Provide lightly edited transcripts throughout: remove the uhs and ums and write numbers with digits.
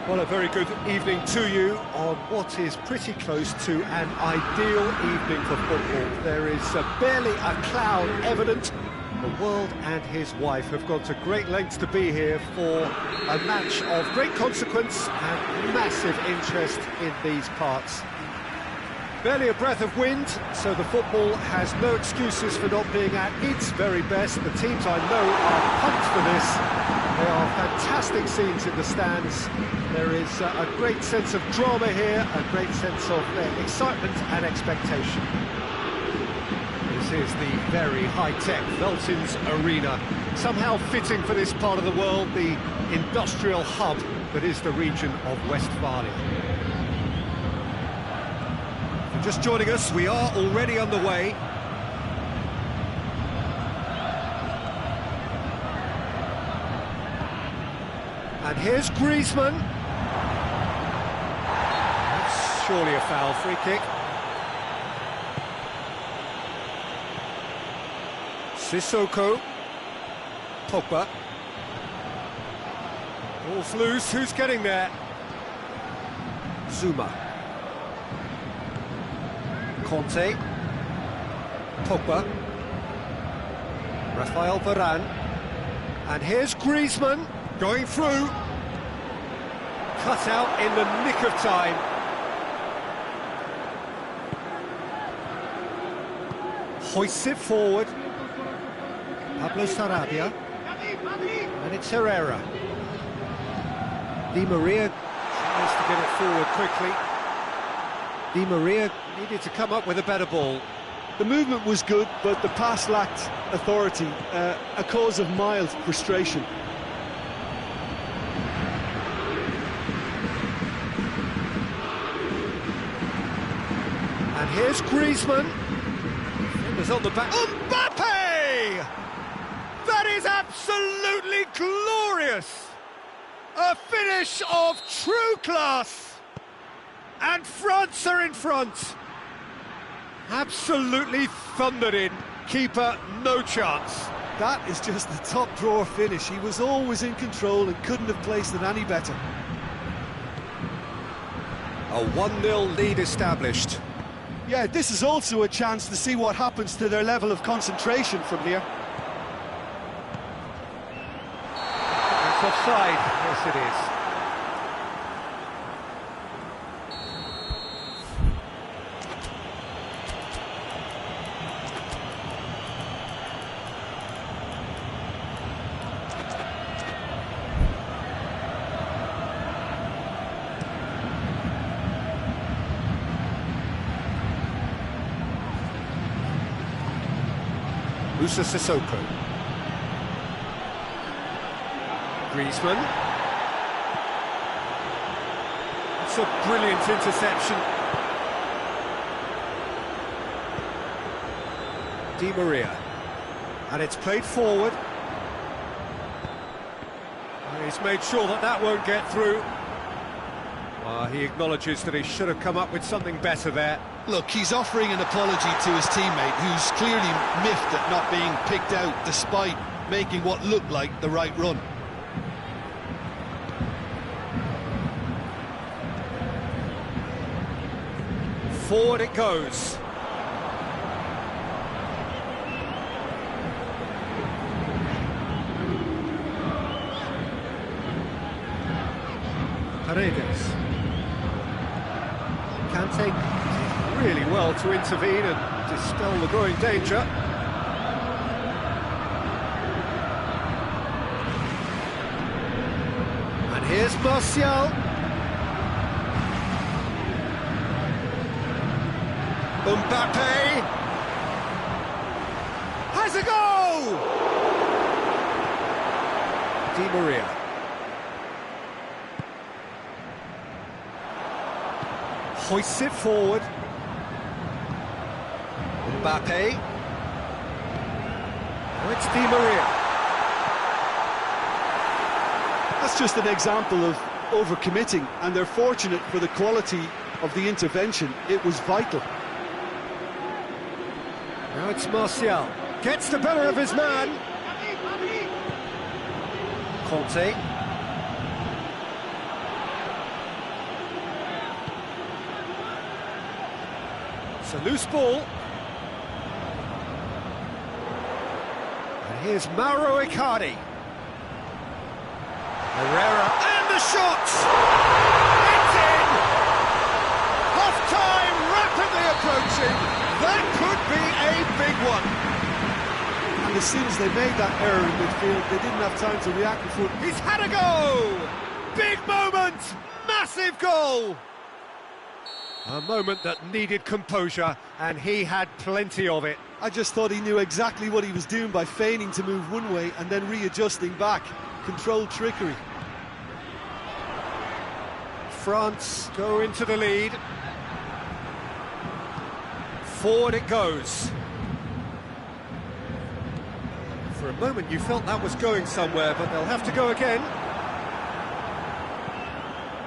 Well, a very good evening to you on what is pretty close to an ideal evening for football. There is barely a cloud evident. The world and his wife have gone to great lengths to be here for a match of great consequence and massive interest in these parts. Barely a breath of wind, so the football has no excuses for not being at its very best. The teams I know are pumped for this. There are fantastic scenes in the stands. There is a great sense of drama here, a great sense of excitement and expectation. This is the very high-tech Veltins Arena, somehow fitting for this part of the world, the industrial hub that is the region of Westphalia. Just joining us, we are already underway. And here's Griezmann. That's surely a foul, free kick. Sissoko. Pogba. Ball's loose, who's getting there? Zuma. Conte, Pogba, Rafael Varane, and here's Griezmann going through, cut out in the nick of time. Hoists it forward, Pablo Sarabia, and it's Herrera. Di Maria tries to get it forward quickly. Di Maria needed to come up with a better ball. The movement was good, but the pass lacked authority, a cause of mild frustration. And here's Griezmann. Defenders on the back. Mbappe! That is absolutely glorious! A finish of true class! And France are in front. Absolutely thundered in. Keeper, no chance. That is just the top drawer finish. He was always in control and couldn't have placed it any better. A 1-0 lead established. Yeah, this is also a chance to see what happens to their level of concentration from here. It's offside. Yes, it is. Moussa Sissoko. Griezmann. It's a brilliant interception. Di Maria. And it's played forward. And he's made sure that that won't get through. He acknowledges that he should have come up with something better there. Look, he's offering an apology to his teammate, who's clearly miffed at not being picked out despite making what looked like the right run. Forward it goes. Paredes. Kante did really well to intervene and dispel the growing danger. And here's Martial. Mbappe has a goal! Di Maria. Hoists it forward. Mbappe. Oh, it's Di Maria. That's just an example of overcommitting, and they're fortunate for the quality of the intervention. It was vital. Now it's Martial. Gets the better of his man. Conte. a loose ball. And here's Mauro Icardi. Herrera, and the shot! It's in! Half-time, rapidly approaching. That could be a big one. And as soon as they made that error in midfield, they didn't have time to react before... He's had a go! Big moment! Massive goal! A moment that needed composure, and he had plenty of it. I just thought he knew exactly what he was doing by feigning to move one way and then readjusting back. Controlled trickery. France go into the lead. Forward it goes. For a moment you felt that was going somewhere, but they'll have to go again.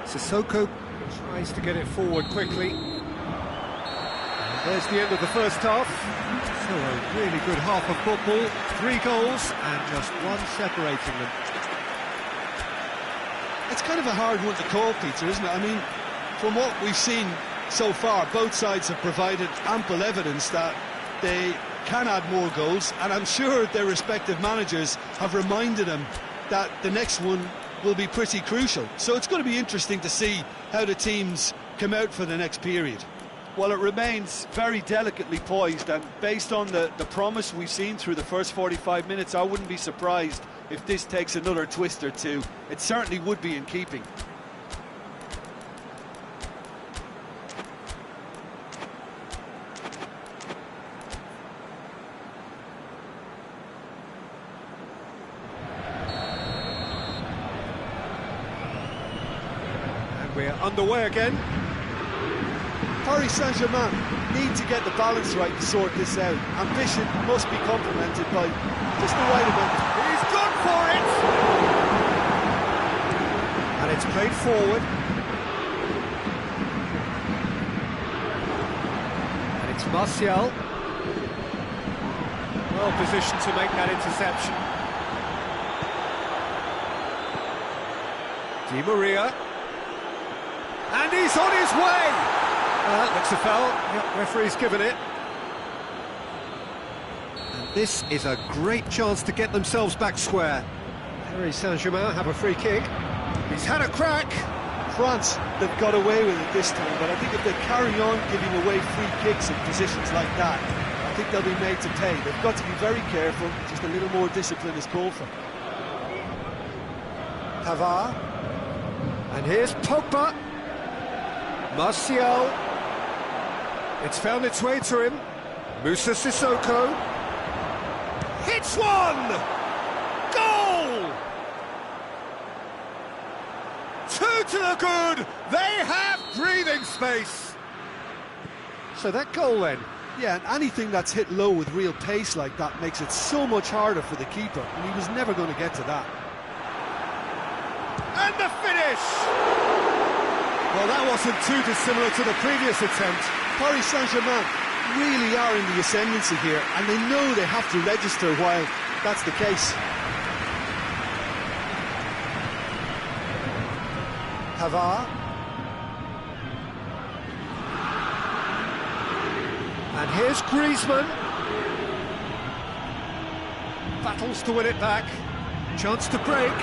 Sissoko tries to get it forward quickly. And there's the end of the first half. So a really good half of football. 3 goals and just one separating them. It's kind of a hard one to call, Peter, isn't it? I mean, from what we've seen so far, both sides have provided ample evidence that they can add more goals, and I'm sure their respective managers have reminded them that the next one will be pretty crucial. So it's going to be interesting to see how the teams come out for the next period. Well, it remains very delicately poised, and based on the promise we've seen through the first 45 minutes, I wouldn't be surprised if this takes another twist or two. It certainly would be in keeping. And we're underway again. Paris Saint-Germain need to get the balance right to sort this out. Ambition must be complemented by just the right amount. He's gone for it! And it's played forward. And it's Martial. Well positioned to make that interception. Di Maria. And he's on his way! Looks a foul. Yep, referee's given it. And this is a great chance to get themselves back square. Paris Saint-Germain have a free kick. He's had a crack. France, they've got away with it this time, but I think if they carry on giving away free kicks in positions like that, I think they'll be made to pay. They've got to be very careful. Just a little more discipline is called for. Pavard. And here's Pogba. Martial. It's found its way to him. Moussa Sissoko. Hits one! Goal! 2 to the good! They have breathing space! So that goal then? Yeah, and anything that's hit low with real pace like that makes it so much harder for the keeper, and he was never going to get to that. And the finish! Well, that wasn't too dissimilar to the previous attempt. Paris Saint-Germain really are in the ascendancy here, and they know they have to register while that's the case. Pavard. And here's Griezmann. Battles to win it back. Chance to break.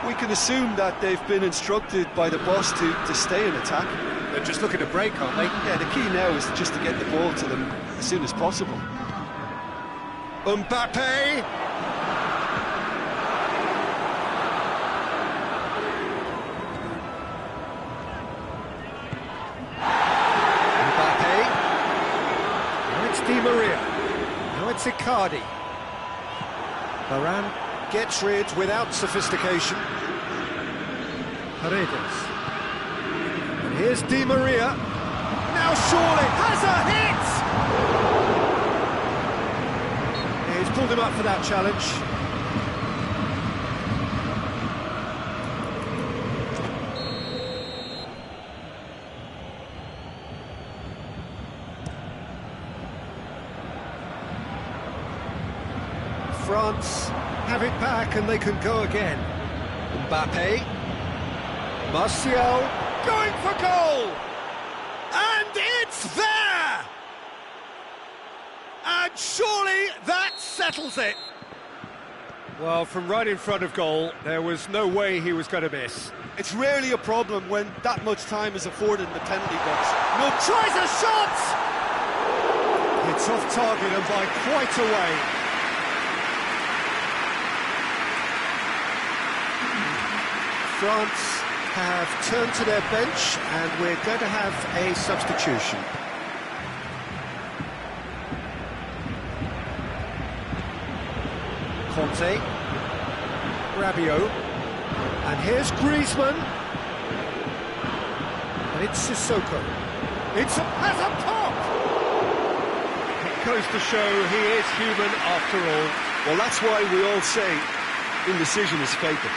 We can assume that they've been instructed by the boss to stay in attack. They're just looking to break, aren't they? Yeah, the key now is just to get the ball to them as soon as possible. Mbappe. Mbappe. Now it's Di Maria. Now it's Icardi. Varane gets rid without sophistication. Paredes. And here's Di Maria. Now surely has a hit! He's pulled him up for that challenge. France have it back and they can go again. Mbappe. Martial going for goal! And it's there! And surely that settles it. Well, from right in front of goal, there was no way he was going to miss. It's rarely a problem when that much time is afforded in the penalty box. No, tries a shot! It's off target and by quite a way. France have turned to their bench and we're going to have a substitution. Conte, Rabiot, and here's Griezmann, and it's Sissoko. It's has a pop! It goes to show he is human after all. Well, that's why we all say indecision is fatal.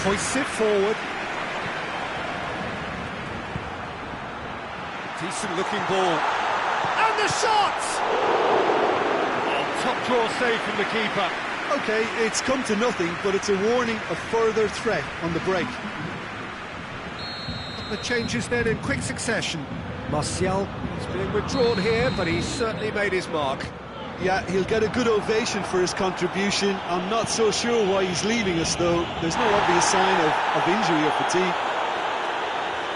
Hoists it forward. Decent looking ball. And the shot! Oh, top draw save from the keeper. OK, it's come to nothing, but it's a warning of further threat on the break. The changes then in quick succession. Martial is being withdrawn here, but he's certainly made his mark. Yeah, he'll get a good ovation for his contribution. I'm not so sure why he's leaving us, though. There's no obvious sign of injury or fatigue.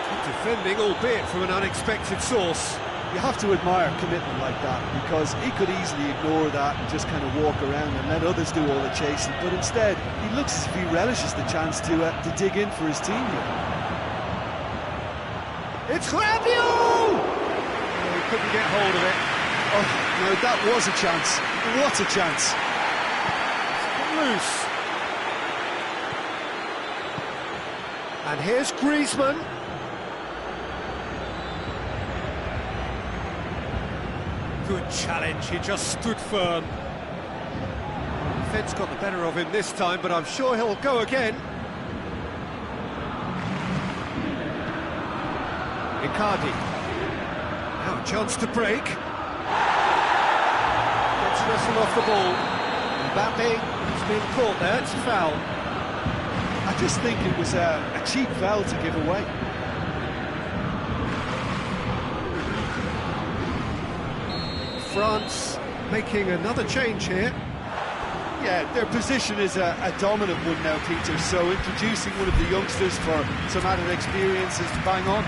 Good defending, albeit from an unexpected source. You have to admire commitment like that, because he could easily ignore that and just kind of walk around and let others do all the chasing. But instead, he looks as if he relishes the chance to dig in for his team here. It's Rabiot! Oh, he couldn't get hold of it. Oh, no, that was a chance. What a chance. Loose. And here's Griezmann. Good challenge, he just stood firm. Defence got the better of him this time, but I'm sure he'll go again. Icardi. Now a chance to break. Gets wrestled off the ball. Mbappe has been caught there, it's a foul. I just think it was a cheap foul to give away. France making another change here. Yeah, their position is a dominant one now, Peter, so introducing one of the youngsters for some added experience is bang on.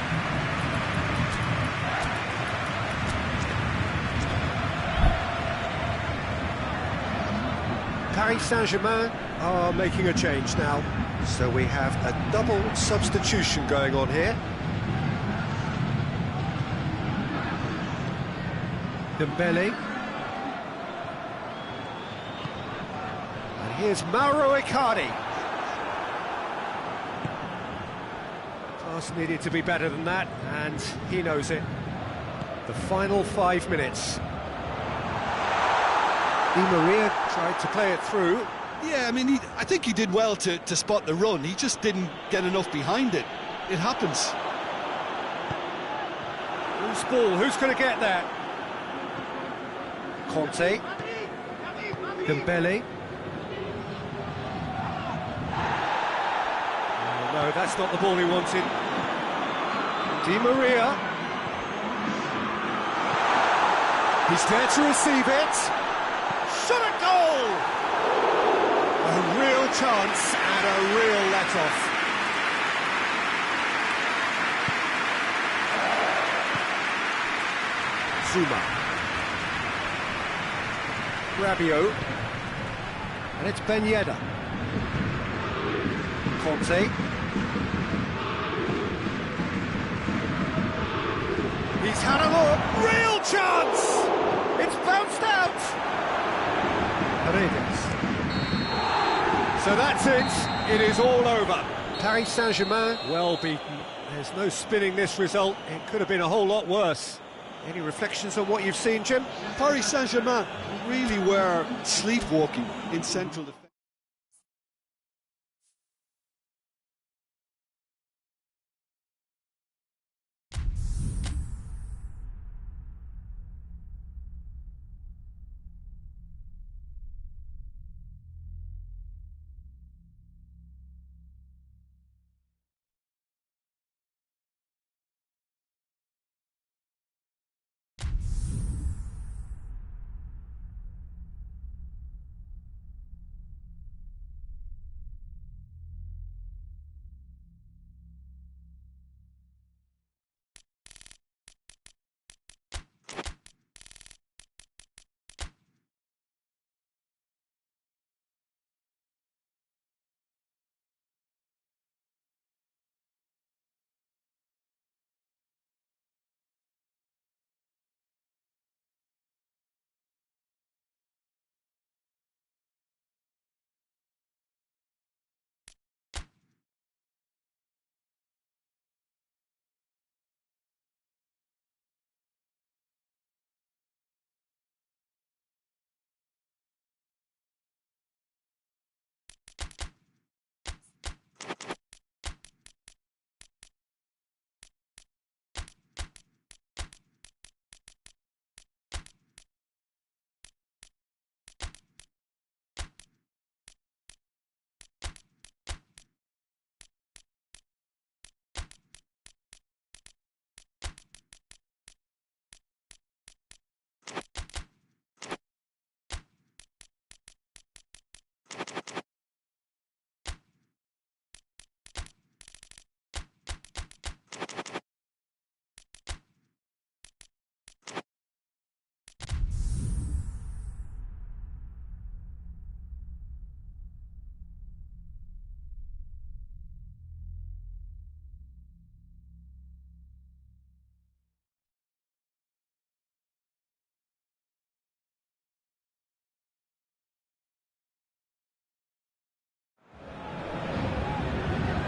Paris Saint-Germain are making a change now, so we have a double substitution going on here. Dembele. And here's Mauro Icardi. Class needed to be better than that, and he knows it. The final 5 minutes. Di Maria tried to play it through. Yeah, I mean, I think he did well to spot the run. He just didn't get enough behind it. It happens. Loose ball, who's going to get that? Conte. Dembele. Oh, no, that's not the ball he wanted. Di Maria. He's there to receive it. Shot at goal! A real chance and a real let-off. Zuma. Rabiot. And it's Ben Yedder. Conte. He's had a look. Real chance! It's bounced out! Paredes. So that's it. It is all over. Paris Saint-Germain, well beaten. There's no spinning this result. It could have been a whole lot worse. Any reflections on what you've seen, Jim? Paris Saint-Germain really were sleepwalking in central defence.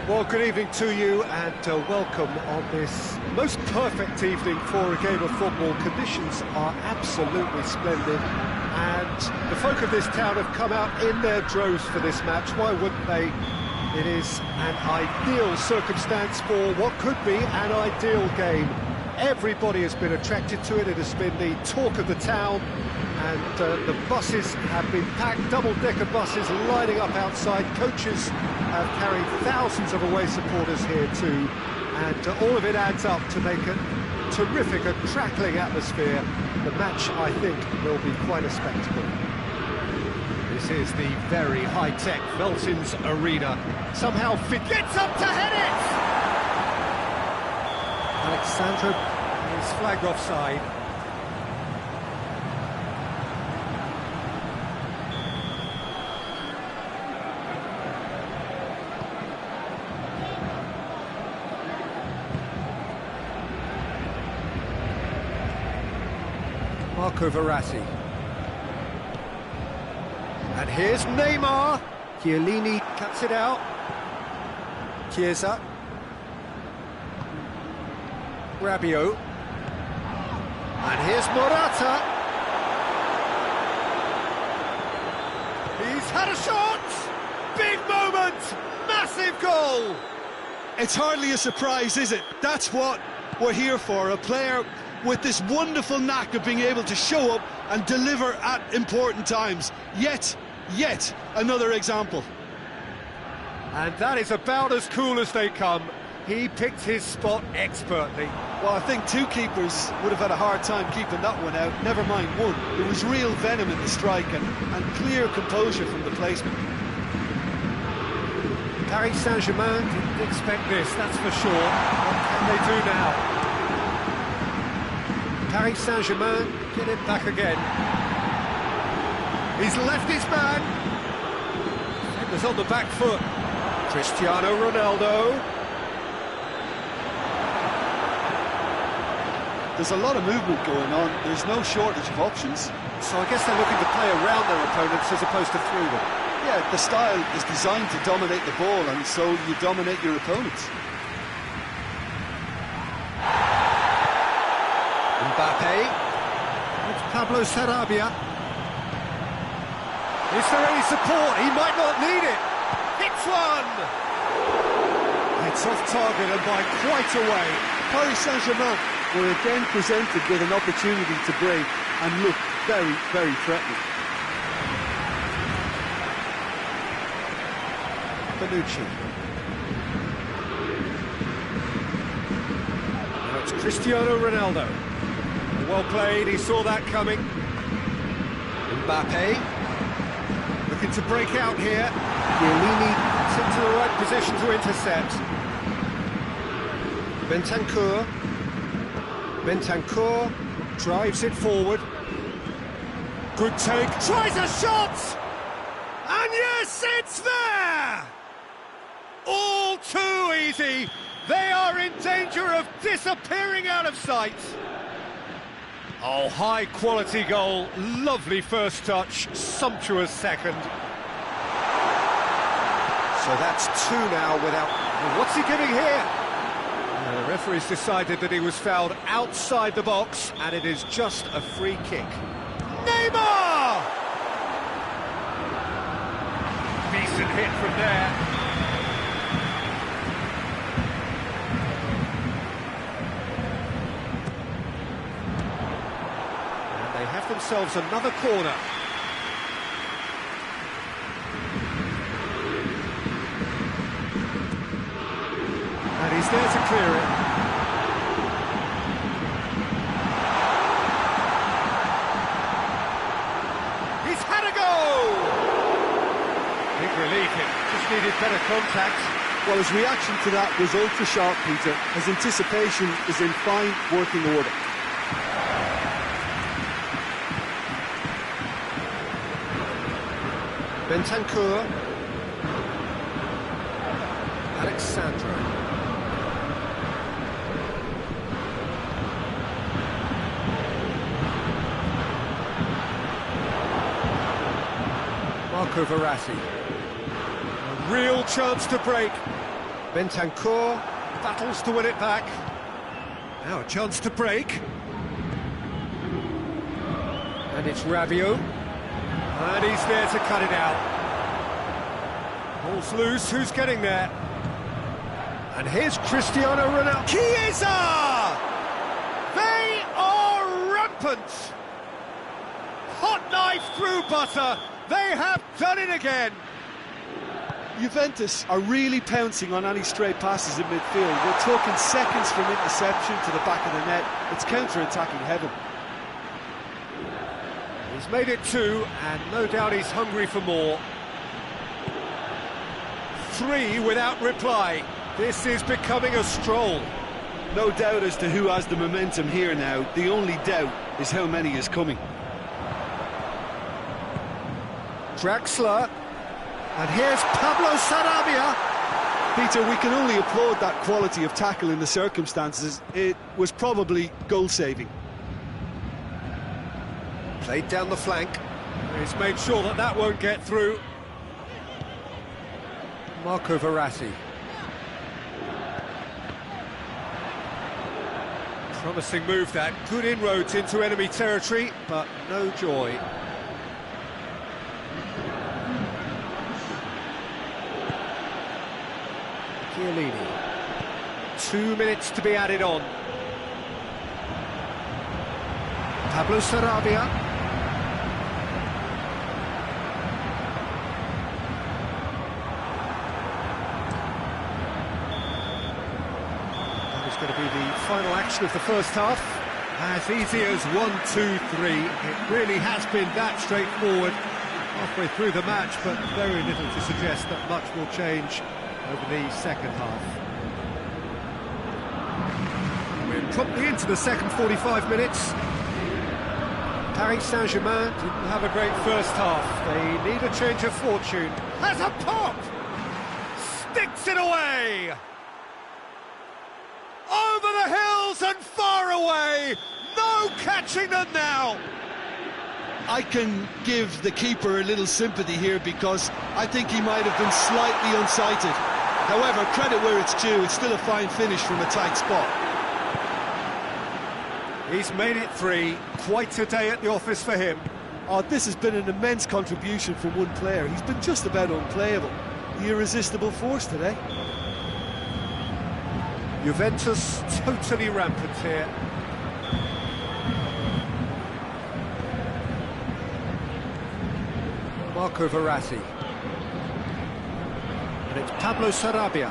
Well, good evening to you and welcome on this most perfect evening for a game of football. Conditions are absolutely splendid and the folk of this town have come out in their droves for this match. Why wouldn't they? It is an ideal circumstance for what could be an ideal game. Everybody has been attracted to it. It has been the talk of the town, and the buses have been packed, double-decker buses lining up outside. Coaches have carried thousands of away supporters here too, and all of it adds up to make a terrific, a crackling atmosphere. The match, I think, will be quite a spectacle. This is the very high-tech Veltins Arena. Somehow Fit gets up to head it! Alexandra is flagged offside. Marco Verratti. And here's Neymar. Chiellini cuts it out. Chiesa. Rabiot. And here's Morata. He's had a shot! Big moment! Massive goal! It's hardly a surprise, is it? That's what we're here for, a player with this wonderful knack of being able to show up and deliver at important times. Yet another example. And that is about as cool as they come. He picked his spot expertly. Well, I think two keepers would have had a hard time keeping that one out, never mind one. There was real venom in the strike and clear composure from the placement. Paris Saint-Germain didn't expect this, that's for sure. What can they do now? Paris Saint-Germain get it back again. He's left his man. Defender's on the back foot. Cristiano Ronaldo. There's a lot of movement going on. There's no shortage of options. So I guess they're looking to play around their opponents as opposed to through them. Yeah, the style is designed to dominate the ball, and so you dominate your opponents. Mbappe. It's Pablo Sarabia. Is there any support? He might not need it. Hits one! It's off target and by quite a way. Paris Saint-Germain were again presented with an opportunity to break and look very, very threatening. Bonucci. Now it's Cristiano Ronaldo. Well played, he saw that coming. Mbappe. Looking to break out here. Chiellini gets into the right position to intercept. Bentancur drives it forward. Good take. Tries a shot! And yes, it's there! All too easy. They are in danger of disappearing out of sight. Oh, high-quality goal. Lovely first touch. Sumptuous second. So that's two now without... What's he giving here? The referee's decided that he was fouled outside the box, and it is just a free kick. Neymar! Decent hit from there. And they have themselves another corner. And he's there to clear it. He's had a go! Big relief, it just needed better contact. Well, his reaction to that was ultra-sharp, Peter. His anticipation is in fine working order. Bentancur. Alexandra. Marco Verratti. A real chance to break. Bentancur battles to win it back. Now a chance to break. And it's Rabiot. And he's there to cut it out. Ball's loose, who's getting there? And here's Cristiano Ronaldo. Chiesa! They are rampant! Hot knife through butter. They have done it again. Juventus are really pouncing on any stray passes in midfield. We're talking seconds from interception to the back of the net. It's counter-attacking heaven. He's made it 2, and no doubt he's hungry for more. 3 without reply. This is becoming a stroll. No doubt as to who has the momentum here now. The only doubt is how many is coming. Draxler. And here's Pablo Sarabia. Peter, we can only applaud that quality of tackle in the circumstances. It was probably goal-saving. Played down the flank. He's made sure that that won't get through. Marco Verratti. Promising move that. Good inroads into enemy territory, but no joy. Chiellini. 2 minutes to be added on. Pablo Sarabia. That is going to be the final action of the first half. As easy as 1, 2, 3. It really has been that straightforward halfway through the match, but very little to suggest that much will change over the second half. We're promptly into the second 45 minutes. Paris Saint-Germain didn't have a great first half. They need a change of fortune. Has a pop! Sticks it away! Over the hills and far away! No catching them now! I can give the keeper a little sympathy here because I think he might have been slightly unsighted. However, credit where it's due, it's still a fine finish from a tight spot. He's made it 3. Quite a day at the office for him. Oh, this has been an immense contribution from one player. He's been just about unplayable. The irresistible force today. Juventus totally rampant here. Marco Verratti. And it's Pablo Sarabia.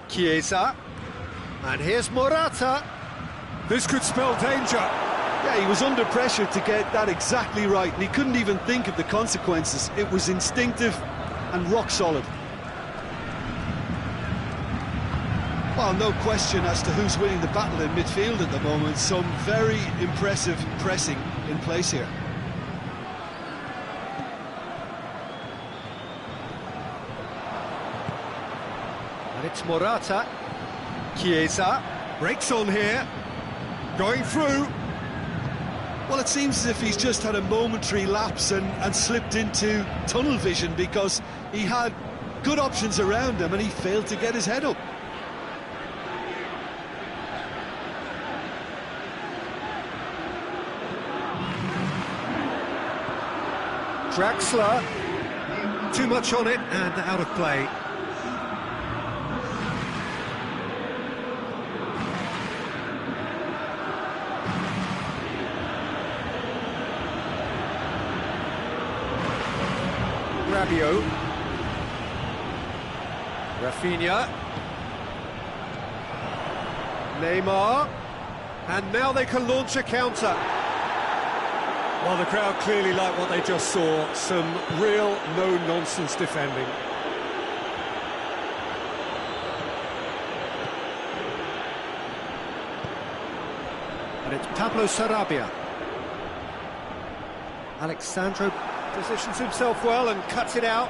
Chiesa. And here's Morata. This could spell danger. Yeah, he was under pressure to get that exactly right, and he couldn't even think of the consequences. It was instinctive and rock solid. Well, no question as to who's winning the battle in midfield at the moment. Some very impressive pressing in place here. And it's Morata. Chiesa breaks on here. Going through. Well, it seems as if he's just had a momentary lapse and slipped into tunnel vision because he had good options around him and he failed to get his head up. Draxler, too much on it and out of play. Rabiot, Rafinha, Neymar, and now they can launch a counter. Well, the crowd clearly like what they just saw. Some real no-nonsense defending. And it's Pablo Sarabia. Alexandro positions himself well and cuts it out.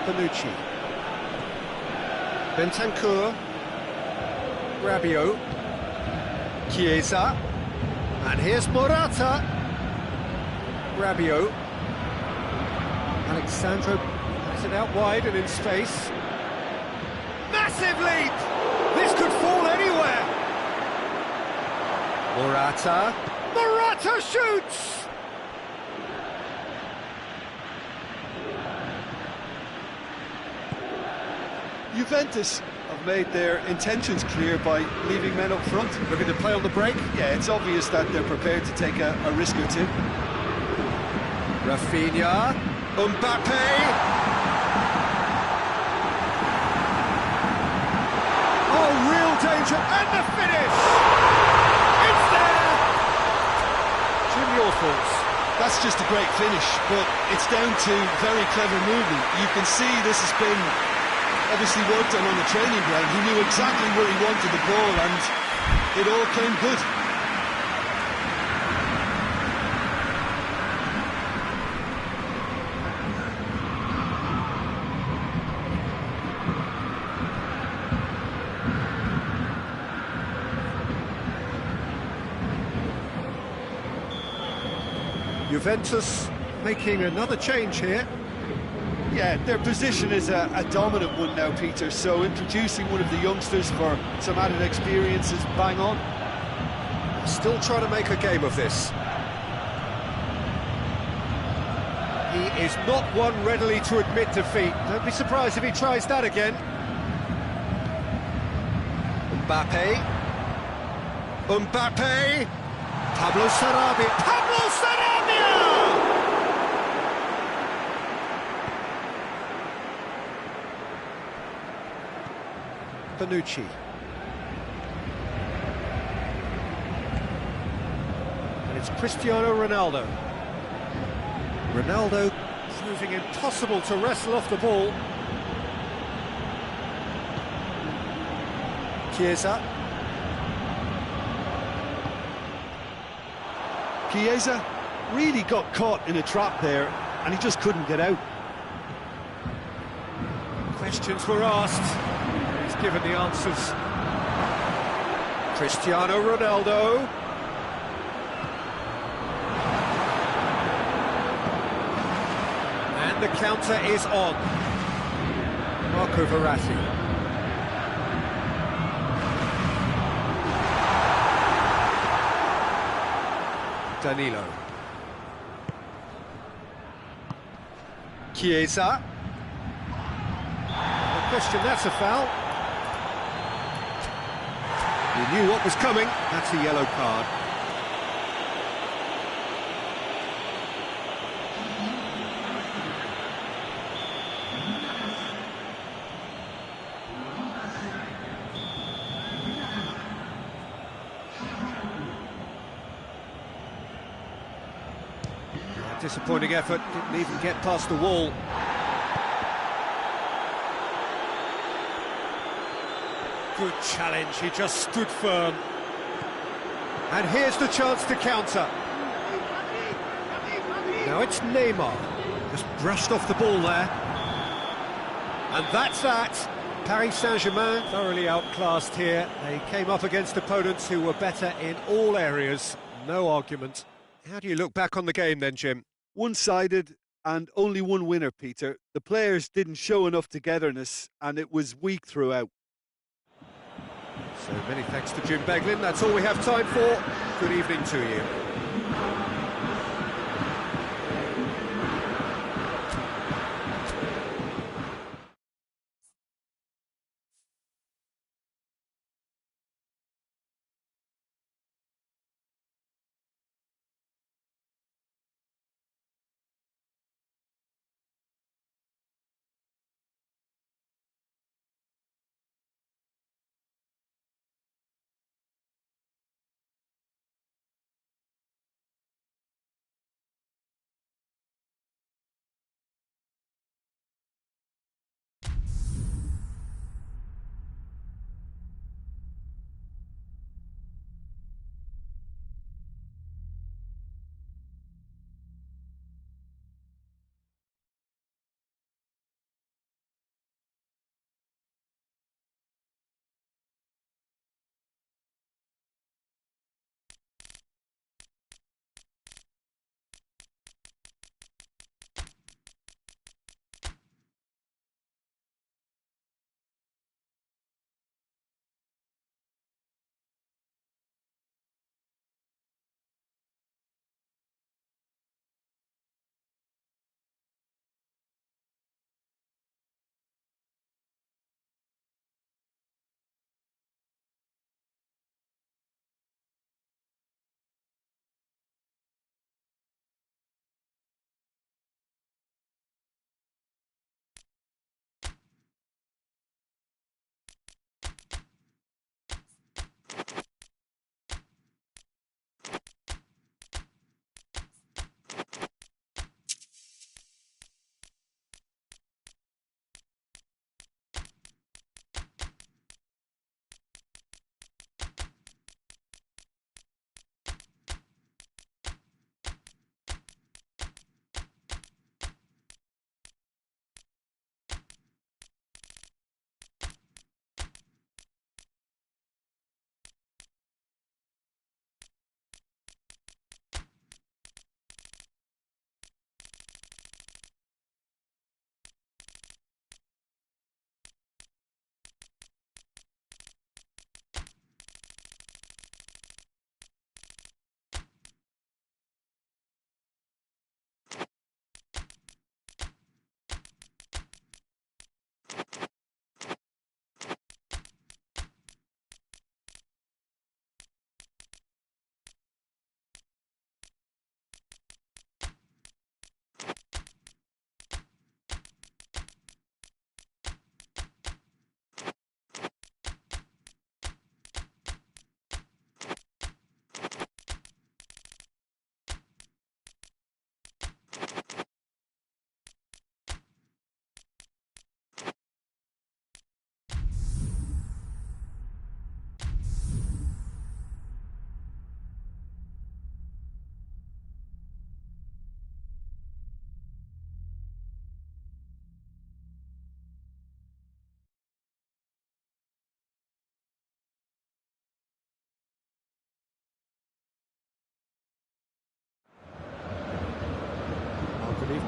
Bonucci. Bentancur. Rabiot. Chiesa. And here's Morata. Rabiot. Alexandro has it out wide and in space. Massive leap! This could fall anywhere. Morata. Morata shoots! Juventus have made their intentions clear by leaving men up front. Looking to play on the break. Yeah, it's obvious that they're prepared to take a risk or two. Rafinha. Mbappe. Oh, real danger. And the finish! It's there! Jim, your thoughts? That's just a great finish, but it's down to very clever movement. You can see this has been obviously worked on the training ground. He knew exactly where he wanted the ball, and it all came good. Juventus making another change here. Yeah, their position is a dominant one now, Peter, so introducing one of the youngsters for some added experience is bang on. Still trying to make a game of this. He is not one readily to admit defeat. Don't be surprised if he tries that again. Mbappe. Mbappe. Pablo Sarabia. Pablo Sarabia! Bonucci. And it's Cristiano Ronaldo. Ronaldo proving impossible to wrestle off the ball. Chiesa. Chiesa really got caught in a trap there, and he just couldn't get out. Questions were asked. He's given the answers. Cristiano Ronaldo. And the counter is on. Marco Verratti. Danilo. Chiesa. No question, that's a foul. He knew what was coming. That's a yellow card. Disappointing effort, didn't even get past the wall. Good challenge, he just stood firm. And here's the chance to counter. Now it's Neymar, just brushed off the ball there. And that's that. Paris Saint-Germain thoroughly outclassed here. They came up against opponents who were better in all areas, no argument. How do you look back on the game then, Jim? One-sided and only one winner, Peter. The players didn't show enough togetherness, and it was weak throughout. So many thanks to Jim Beglin. That's all we have time for. Good evening to you.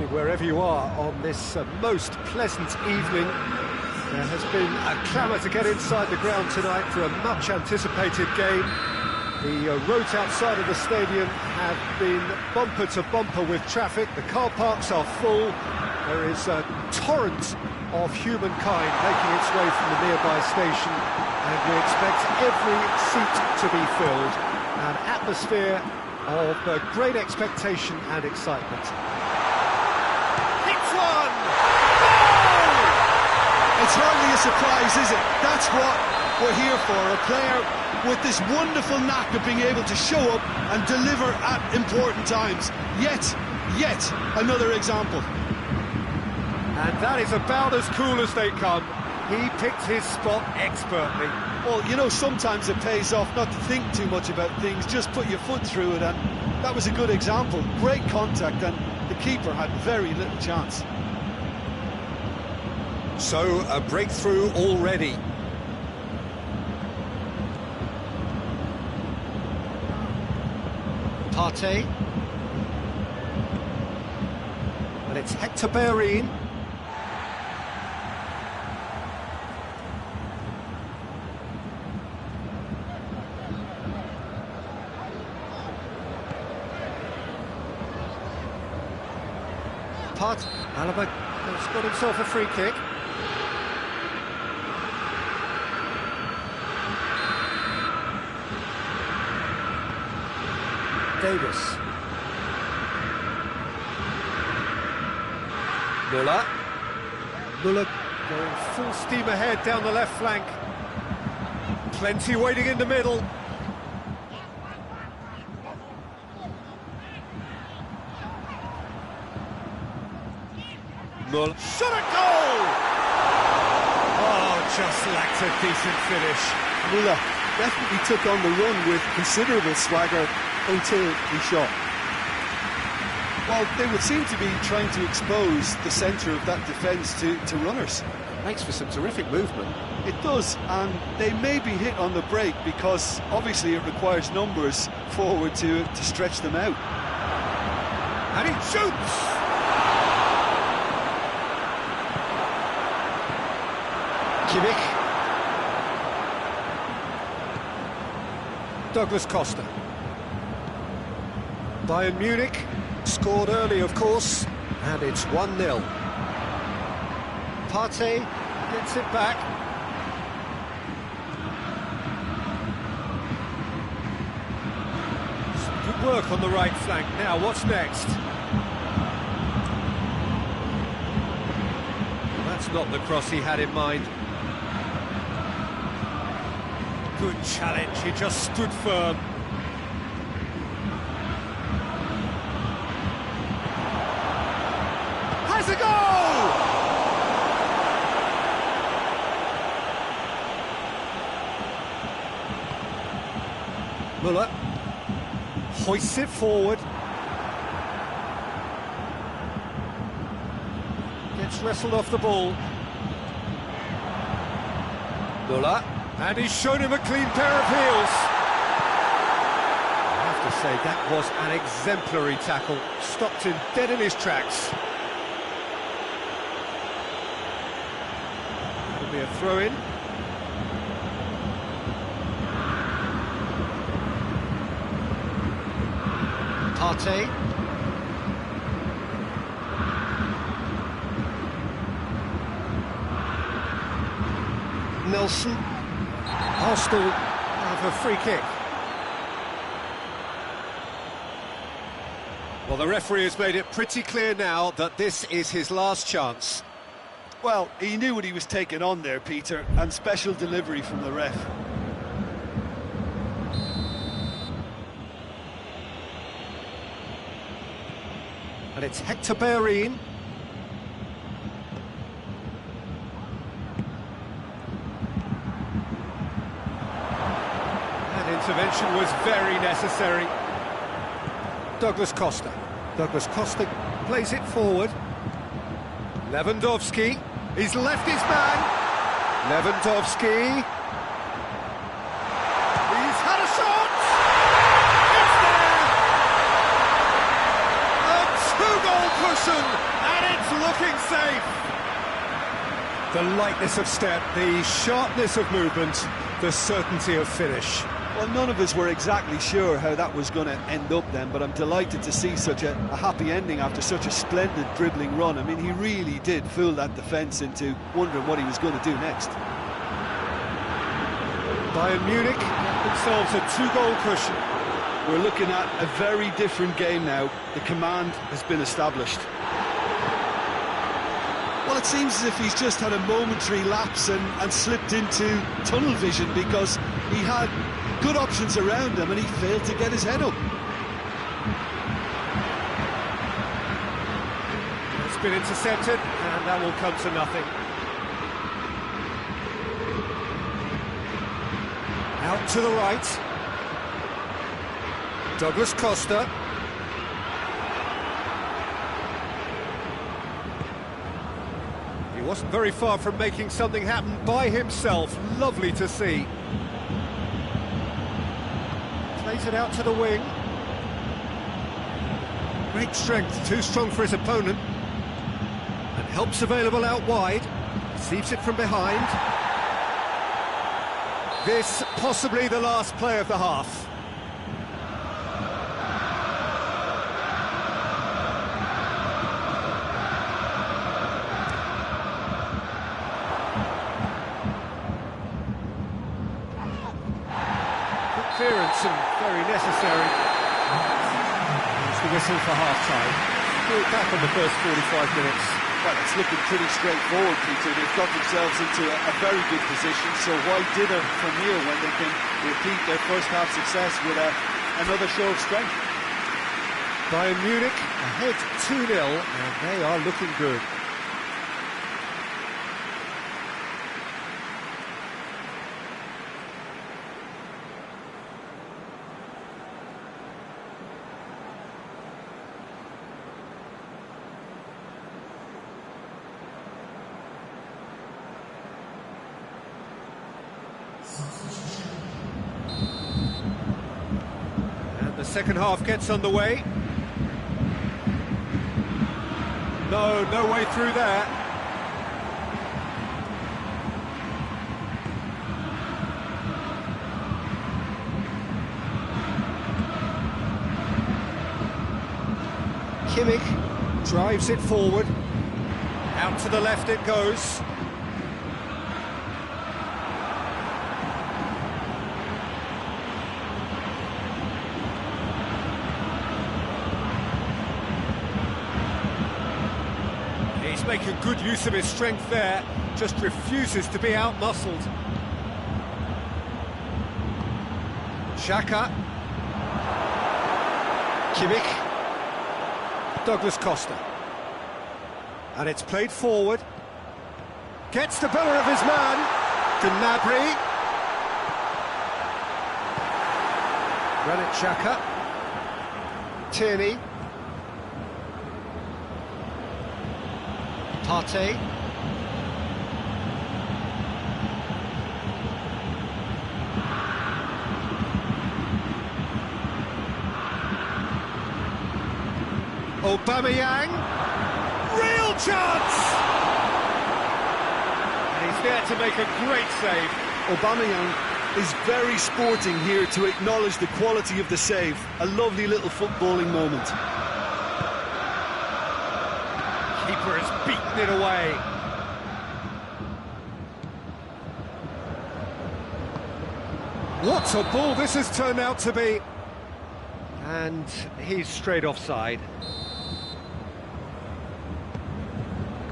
evening, wherever you are on this most pleasant evening. There has been a clamour to get inside the ground tonight for a much-anticipated game. The roads outside of the stadium have been bumper to bumper with traffic. The car parks are full. There is a torrent of humankind making its way from the nearby station, and we expect every seat to be filled. An atmosphere of great expectation and excitement. Hits one! Goal! It's hardly a surprise, is it? That's what we're here for, a player with this wonderful knack of being able to show up and deliver at important times. Yet another example. And that is about as cool as they come. He picked his spot expertly. Well, you know, sometimes it pays off not to think too much about things, just put your foot through it, and that was a good example. Great contact, and the keeper had very little chance. So, a breakthrough already. Partey. And it's Hector Bellerin. Alaba has got himself a free kick. Davis. Muller going full steam ahead down the left flank. Plenty waiting in the middle. Muller. Shot at goal! Oh, just lacked a decent finish. Muller definitely took on the run with considerable swagger until he shot. Well, they would seem to be trying to expose the centre of that defence to runners. Makes for some terrific movement. It does, and they may be hit on the break because obviously it requires numbers forward to stretch them out. And he shoots! Kimmich. Douglas Costa. Bayern Munich scored early, of course, and it's 1-0. Partey gets it back. Some good work on the right flank. Now, what's next? That's not the cross he had in mind. Good challenge, he just stood firm. Has a goal! Muller hoists it forward. Gets wrestled off the ball. Muller. And he's shown him a clean pair of heels. I have to say, that was an exemplary tackle. Stopped him dead in his tracks. It'll be a throw-in. Partey. Nelson. Arsenal have a free kick. Well, the referee has made it pretty clear now that this is his last chance. Well, he knew what he was taking on there, Peter, and special delivery from the ref. And it's Hector Bellerin. Intervention was very necessary. Douglas Costa. Douglas Costa plays it forward. Lewandowski. He's left his man. Lewandowski. He's had a shot. It's there. A two-goal cushion looking safe. The lightness of step, the sharpness of movement, the certainty of finish. Well, none of us were exactly sure how that was going to end up then, but I'm delighted to see such a happy ending after such a splendid dribbling run. I mean, he really did fool that defence into wondering what he was going to do next. Bayern Munich get themselves a 2-goal cushion. We're looking at a very different game now. The command has been established. Well, it seems as if he's just had a momentary lapse and slipped into tunnel vision, because he had good options around him and he failed to get his head up. It's been intercepted, and that will come to nothing. Out to the right. Douglas Costa. He wasn't very far from making something happen by himself. Lovely to see. Plays it out to the wing. Great strength, too strong for his opponent. And help's available out wide. Receives it from behind. This possibly the last play of the half. Clearance and very necessary. It's the whistle for half-time. We're back on the first 45 minutes. Well, it's looking pretty straightforward, Peter. They've got themselves into a very good position, so why dither from here when they can repeat their first-half success with another show of strength? Bayern Munich ahead 2-0, and they are looking good. And the second half gets underway. No way through there. Kimmich drives it forward. Out to the left it goes. He's making good use of his strength there, just refuses to be out-muscled. Xhaka. Kimmich. Douglas Costa. And it's played forward. Gets the better of his man. Gnabry. Granit Xhaka. Tierney. Partey. Aubameyang. Real chance! And he's there to make a great save. Aubameyang is very sporting here to acknowledge the quality of the save. A lovely little footballing moment. Keeper has beaten it away. What a ball this has turned out to be. And he's straight offside.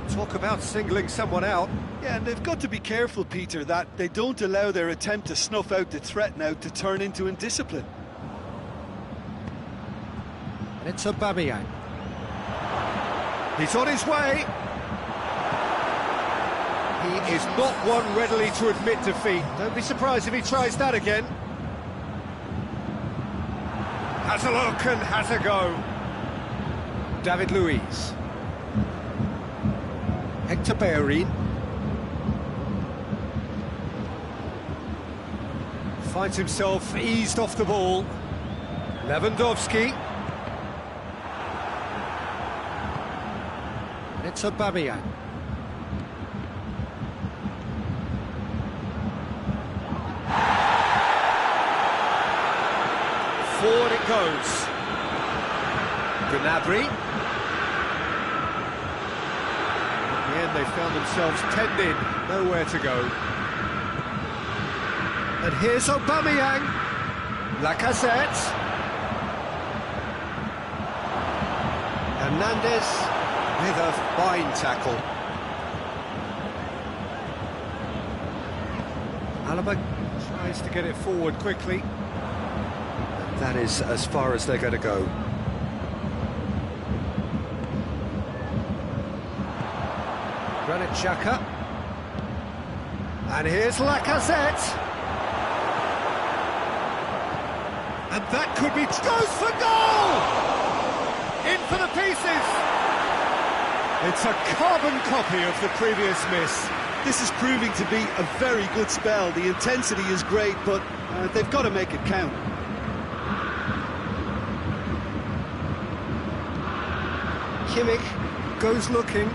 Talk about singling someone out. Yeah, and they've got to be careful, Peter, that they don't allow their attempt to snuff out the threat now to turn into indiscipline. And it's Aubameyang. He's on his way. He is not one readily to admit defeat. Don't be surprised if he tries that again. Has a look and has a go. David Luiz. Hector Bellerin. Finds himself eased off the ball. Lewandowski. It's Aubameyang. Forward it goes. Gnabry. In the end, they found themselves penned in, nowhere to go. And here's Aubameyang. Lacazette. Hernandez with a fine tackle. Alaba tries to get it forward quickly. And that is as far as they're going to go. Granit Xhaka. And here's Lacazette. And that could be... goes for goal! In for the pieces! It's a carbon copy of the previous miss. This is proving to be a very good spell. The intensity is great, but they've got to make it count. Kimmich goes looking.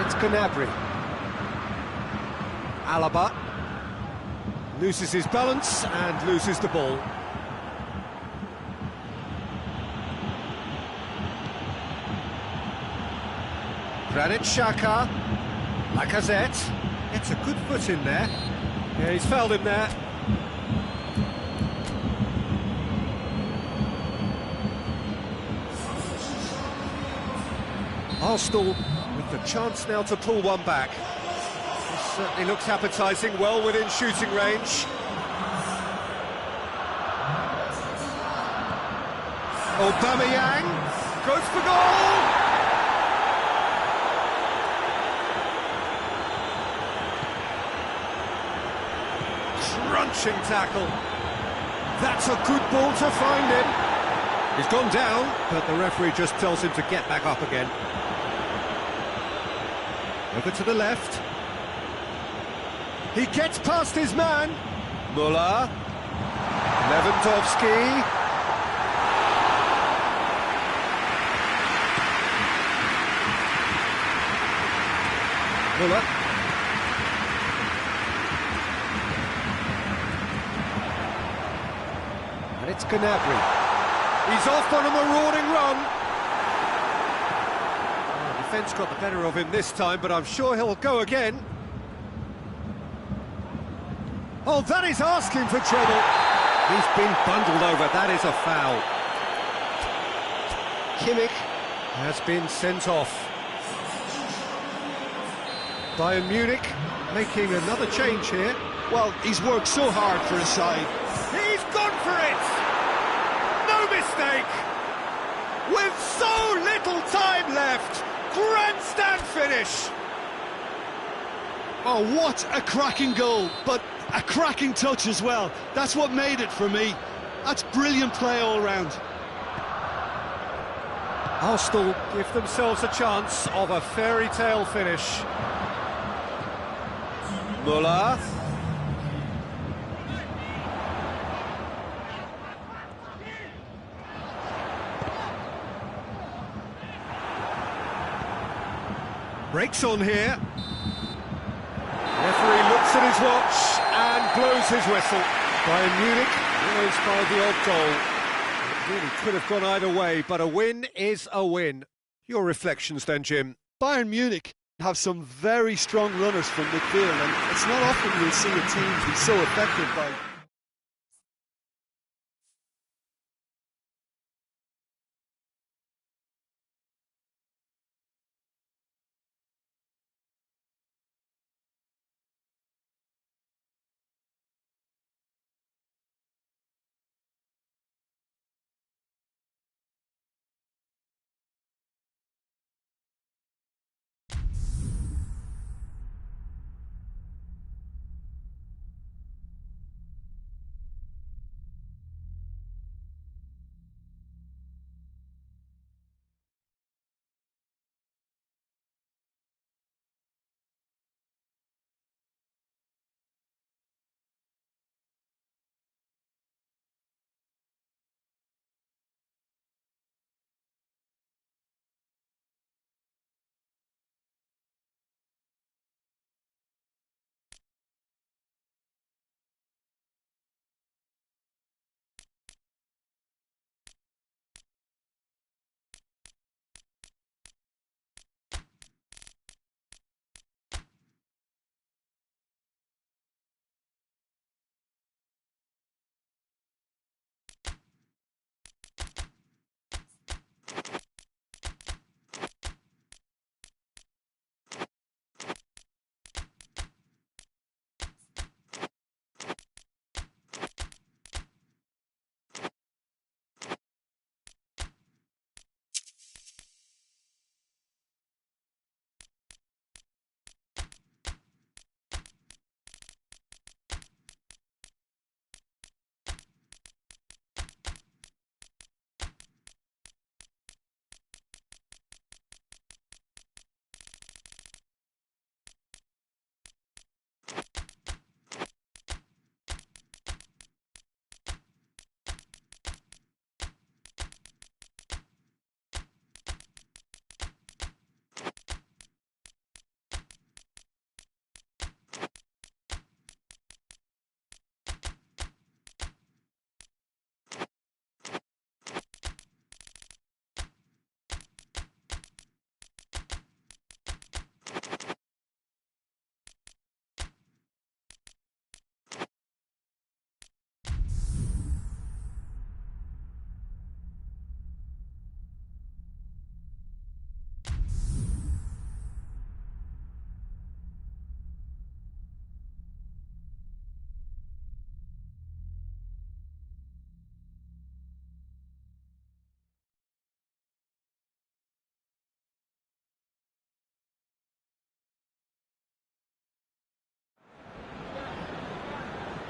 It's Gnabry. Alaba loses his balance and loses the ball. Granit Xhaka. Lacazette. It's a good foot in there. Yeah, he's fouled him there. Arsenal with the chance now to pull one back. This certainly looks appetising, well within shooting range. Aubameyang goes for goal! Crunching tackle. That's a good ball to find him. He's gone down, but the referee just tells him to get back up again. Over to the left. He gets past his man. Muller. Lewandowski. Muller. And it's Gnabry. He's off on a marauding run. The defence got the better of him this time, but I'm sure he'll go again. Oh, that is asking for trouble. He's been bundled over. That is a foul. Kimmich has been sent off. Bayern Munich making another change here. Well, he's worked so hard for his side. He's gone for it! No mistake! With so little time left, grandstand finish! Oh, what a cracking goal, but a cracking touch as well. That's what made it for me. That's brilliant play all round. Arsenal give themselves a chance of a fairy tale finish. Muller. Breaks on here. Referee looks at his watch and blows his whistle. Bayern Munich wins by the odd goal. It really could have gone either way, but a win is a win. Your reflections then, Jim? Bayern Munich have some very strong runners from midfield, and it's not often you'll see a team be so effective by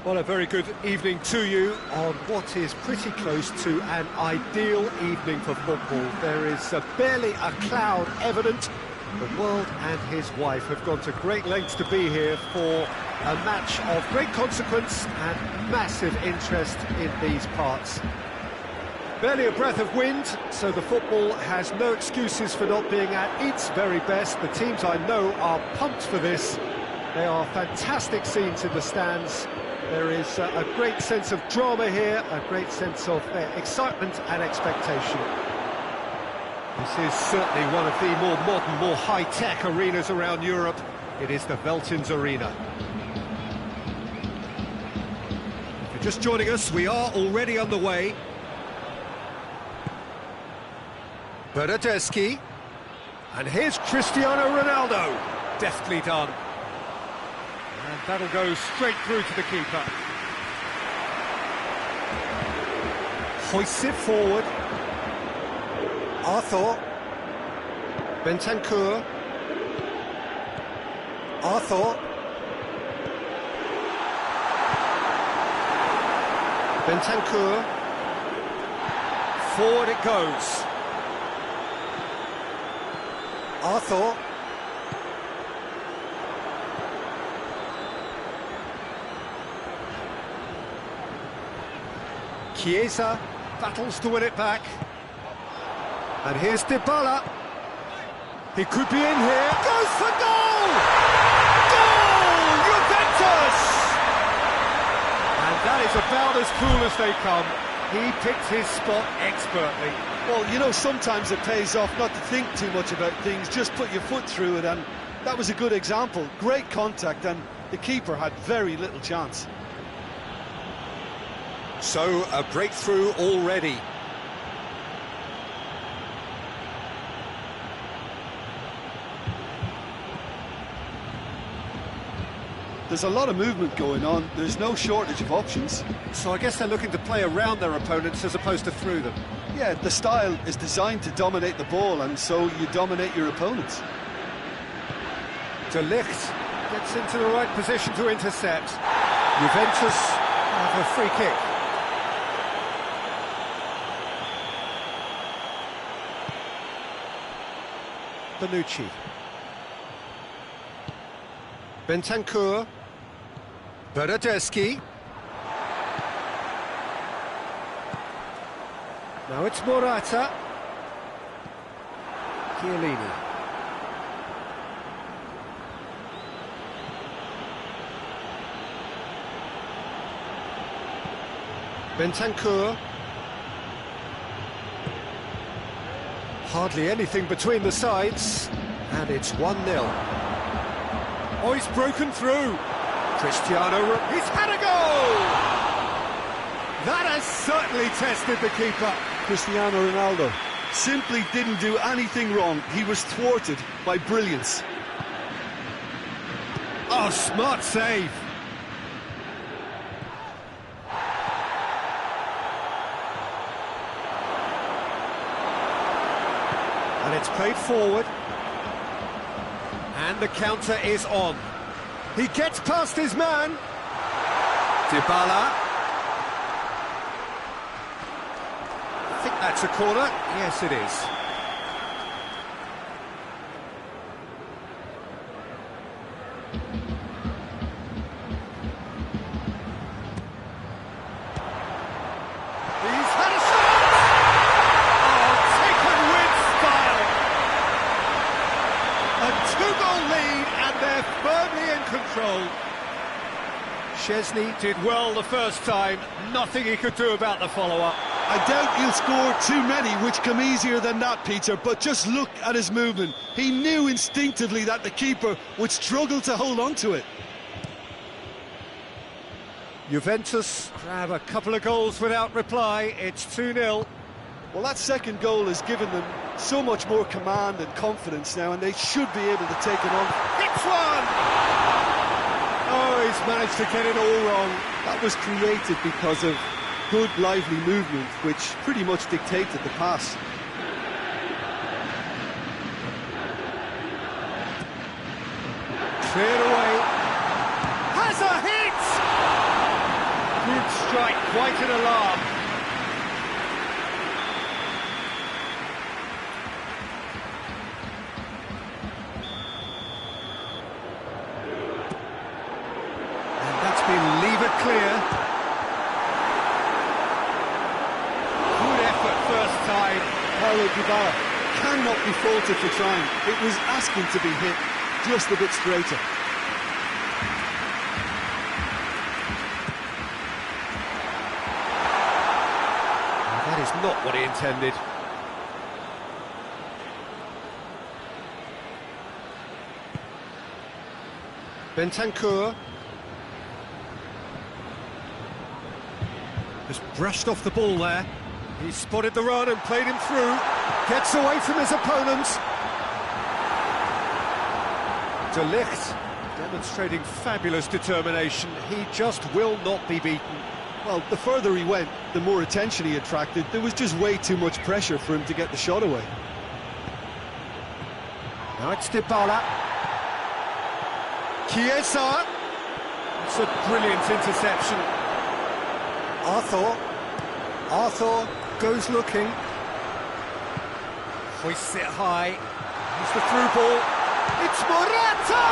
Well, a very good evening to you on what is pretty close to an ideal evening for football. There is barely a cloud evident. The world and his wife have gone to great lengths to be here for a match of great consequence and massive interest in these parts. Barely a breath of wind, so the football has no excuses for not being at its very best. The teams I know are pumped for this. They are fantastic scenes in the stands. There is a great sense of drama here, a great sense of excitement and expectation. This is certainly one of the more modern, more high-tech arenas around Europe. It is the Veltins Arena. If you're just joining us, we are already underway. Boyoscholes, and here's Cristiano Ronaldo. Deftly done. And that'll go straight through to the keeper. Hoists it forward. Arthur. Bentancur. Arthur. Bentancur. Forward it goes. Arthur. Chiesa battles to win it back. And here's Dybala. He could be in here. Goes for goal! Goal! Juventus! And that is about as cool as they come. He picked his spot expertly. Well, you know, sometimes it pays off not to think too much about things, just put your foot through it, and that was a good example. Great contact, and the keeper had very little chance. So, a breakthrough already. There's a lot of movement going on. There's no shortage of options. So I guess they're looking to play around their opponents as opposed to through them. Yeah, the style is designed to dominate the ball, and so you dominate your opponents. De Ligt gets into the right position to intercept. Juventus have a free kick. Bonucci. Bentancur. Boyoscholes. Now it's Morata. Chiellini. Bentancur. Hardly anything between the sides, and it's 1-0. Oh, he's broken through. Cristiano, he's had a goal! That has certainly tested the keeper. Cristiano Ronaldo simply didn't do anything wrong. He was thwarted by brilliance. Oh, smart save. And it's played forward. And the counter is on. He gets past his man. Dybala. I think that's a corner. Yes, it is. He's had a shot! Oh, taken with style. A two-goal lead, and they're firmly in control. Chesney did well the first time. Nothing he could do about the follow-up. I doubt he'll score too many, which come easier than that, Peter, but just look at his movement. He knew instinctively that the keeper would struggle to hold on to it. Juventus grab a couple of goals without reply. It's 2-0. Well, that second goal has given them so much more command and confidence now, and they should be able to take it on. Hits one! Oh, he's managed to get it all wrong. That was created because of good, lively movement, which pretty much dictated the pass. Cleared away. Has a hit! strike quite an alarm. And that's been lever clear. Good effort first time. Paulo Dybala cannot be faulted for trying. It was asking to be hit just a bit straighter. That is not what he intended. Bentancur has brushed off the ball there. He spotted the run and played him through. Gets away from his opponents. De Ligt demonstrating fabulous determination. He just will not be beaten. Well, the further he went, the more attention he attracted. There was just way too much pressure for him to get the shot away. Now it's Dybala. Chiesa. It's a brilliant interception. Arthur goes looking. Hoists it high. Here's the through ball. It's Morata!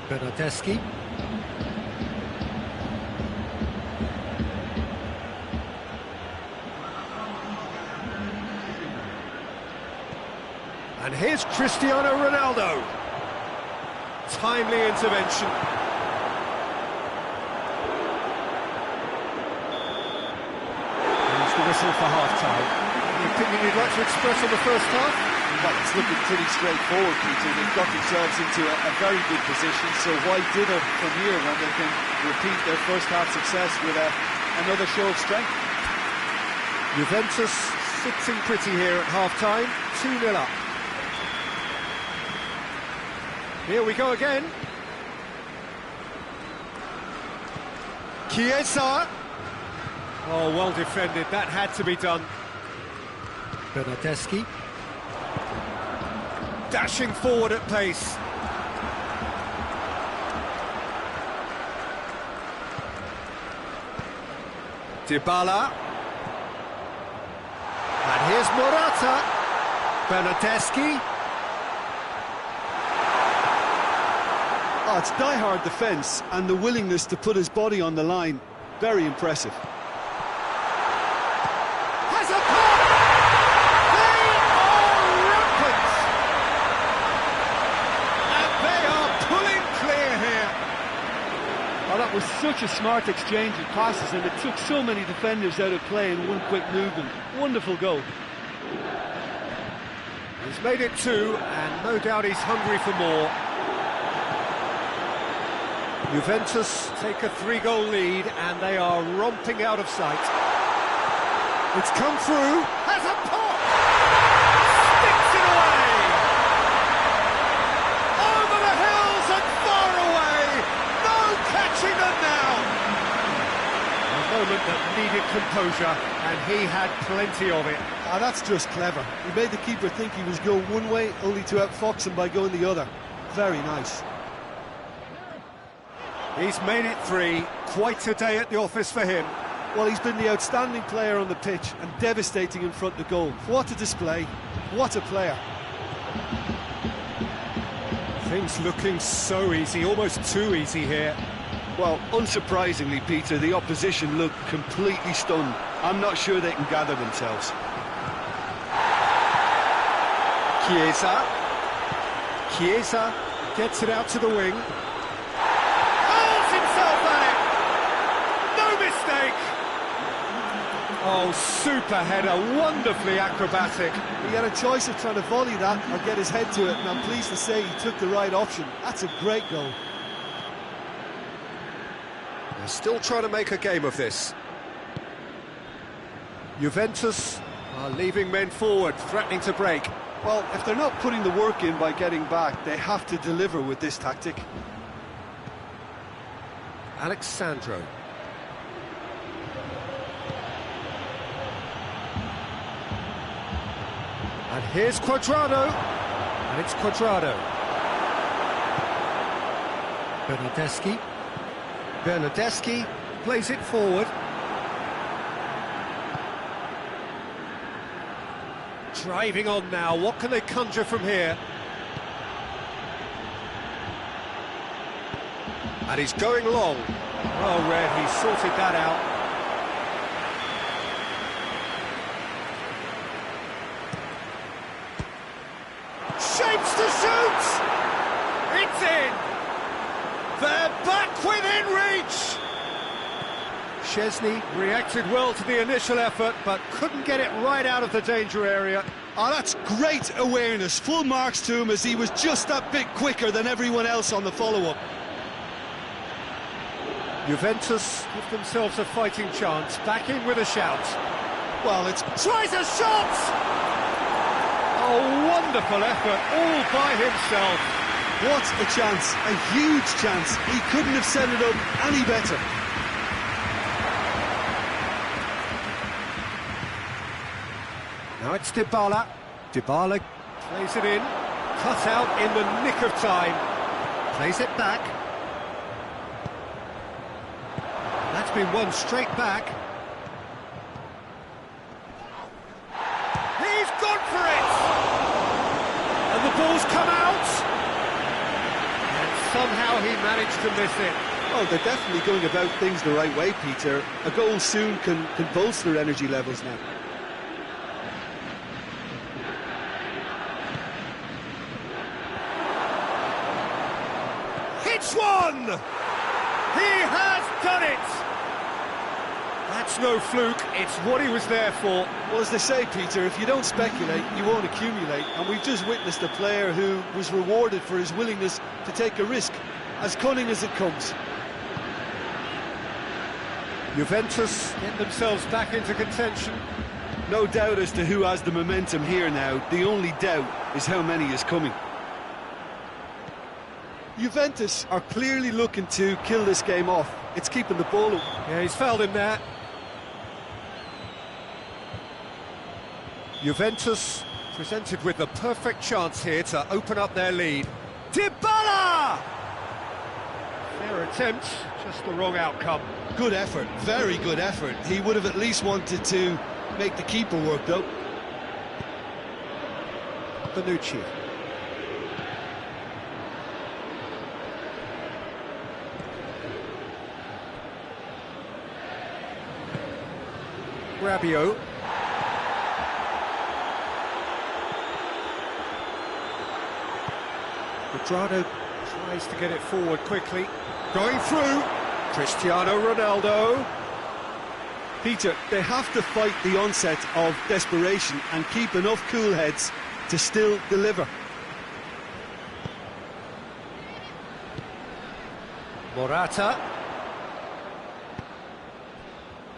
Bernardeschi. And here's Cristiano Ronaldo. Timely intervention. Here's the whistle for half-time. Any opinion you'd like to express on the first half? Well, it's looking pretty straightforward, Peter. They've got themselves into a very good position, so why dither from here when they can repeat their first half success with another show of strength? Juventus sitting pretty here at half-time, 2-0 up. Here we go again. Chiesa. Oh, well defended, that had to be done. Bernardeschi. Dashing forward at pace. Dybala. And here's Morata. Bernardeschi. Oh, it's die-hard defence and the willingness to put his body on the line. Very impressive. Has a pop! They are rampant! And they are pulling clear here. Oh, that was such a smart exchange of passes, and it took so many defenders out of play in one quick movement. Wonderful goal. He's made it 2, and no doubt he's hungry for more. Juventus take a 3-goal lead, and they are romping out of sight. It's come through. Has a pop! Sticks it away! Over the hills and far away! No catching them now! A moment that needed composure, and he had plenty of it. Ah, that's just clever. He made the keeper think he was going one way, only to outfox him by going the other. Very nice. He's made it 3. Quite a day at the office for him. Well, he's been the outstanding player on the pitch and devastating in front of goal. What a display. What a player. Things looking so easy, almost too easy here. Well, unsurprisingly, Peter, the opposition look completely stunned. I'm not sure they can gather themselves. Chiesa gets it out to the wing. Hurls himself at it! No mistake! Oh, super header, wonderfully acrobatic. He had a choice of trying to volley that or get his head to it, and I'm pleased to say he took the right option. That's a great goal. They're still trying to make a game of this. Juventus are leaving men forward, threatening to break. Well, if they're not putting the work in by getting back, they have to deliver with this tactic. Alexandro. And here's Cuadrado. And it's Cuadrado. Bernardeschi plays it forward. Driving on now, what can they conjure from here? And he's going long. Well read, he sorted that out. Shapes to shoot! It's in! They're back within reach! Szczesny reacted well to the initial effort, but couldn't get it right out of the danger area. Oh, that's great awareness. Full marks to him as he was just that bit quicker than everyone else on the follow-up. Juventus give themselves a fighting chance, back in with a shout. Well, it's... Tries a shot! A wonderful effort, all by himself. What a chance, a huge chance. He couldn't have set it up any better. Now it's Dybala. Dybala plays it in, cut out in the nick of time. Plays it back. That's been won straight back. He's gone for it! And the ball's come out! And somehow he managed to miss it. Oh, they're definitely going about things the right way, Peter. A goal soon can bolster energy levels now. Hits one! He has done it! That's no fluke, it's what he was there for. Well, as they say, Peter, if you don't speculate, you won't accumulate. And we've just witnessed a player who was rewarded for his willingness to take a risk, as cunning as it comes. Juventus get themselves back into contention. No doubt as to who has the momentum here now. The only doubt is how many is coming. Juventus are clearly looking to kill this game off. It's keeping the ball. Yeah, he's fouled him there. Juventus presented with the perfect chance here to open up their lead. Dybala! Fair attempt, just the wrong outcome. Good effort, very good effort. He would have at least wanted to make the keeper work, though. Bonucci. Rabiot. Cuadrado tries to get it forward quickly. Going through. Cristiano Ronaldo. Peter, they have to fight the onset of desperation and keep enough cool heads to still deliver. Morata.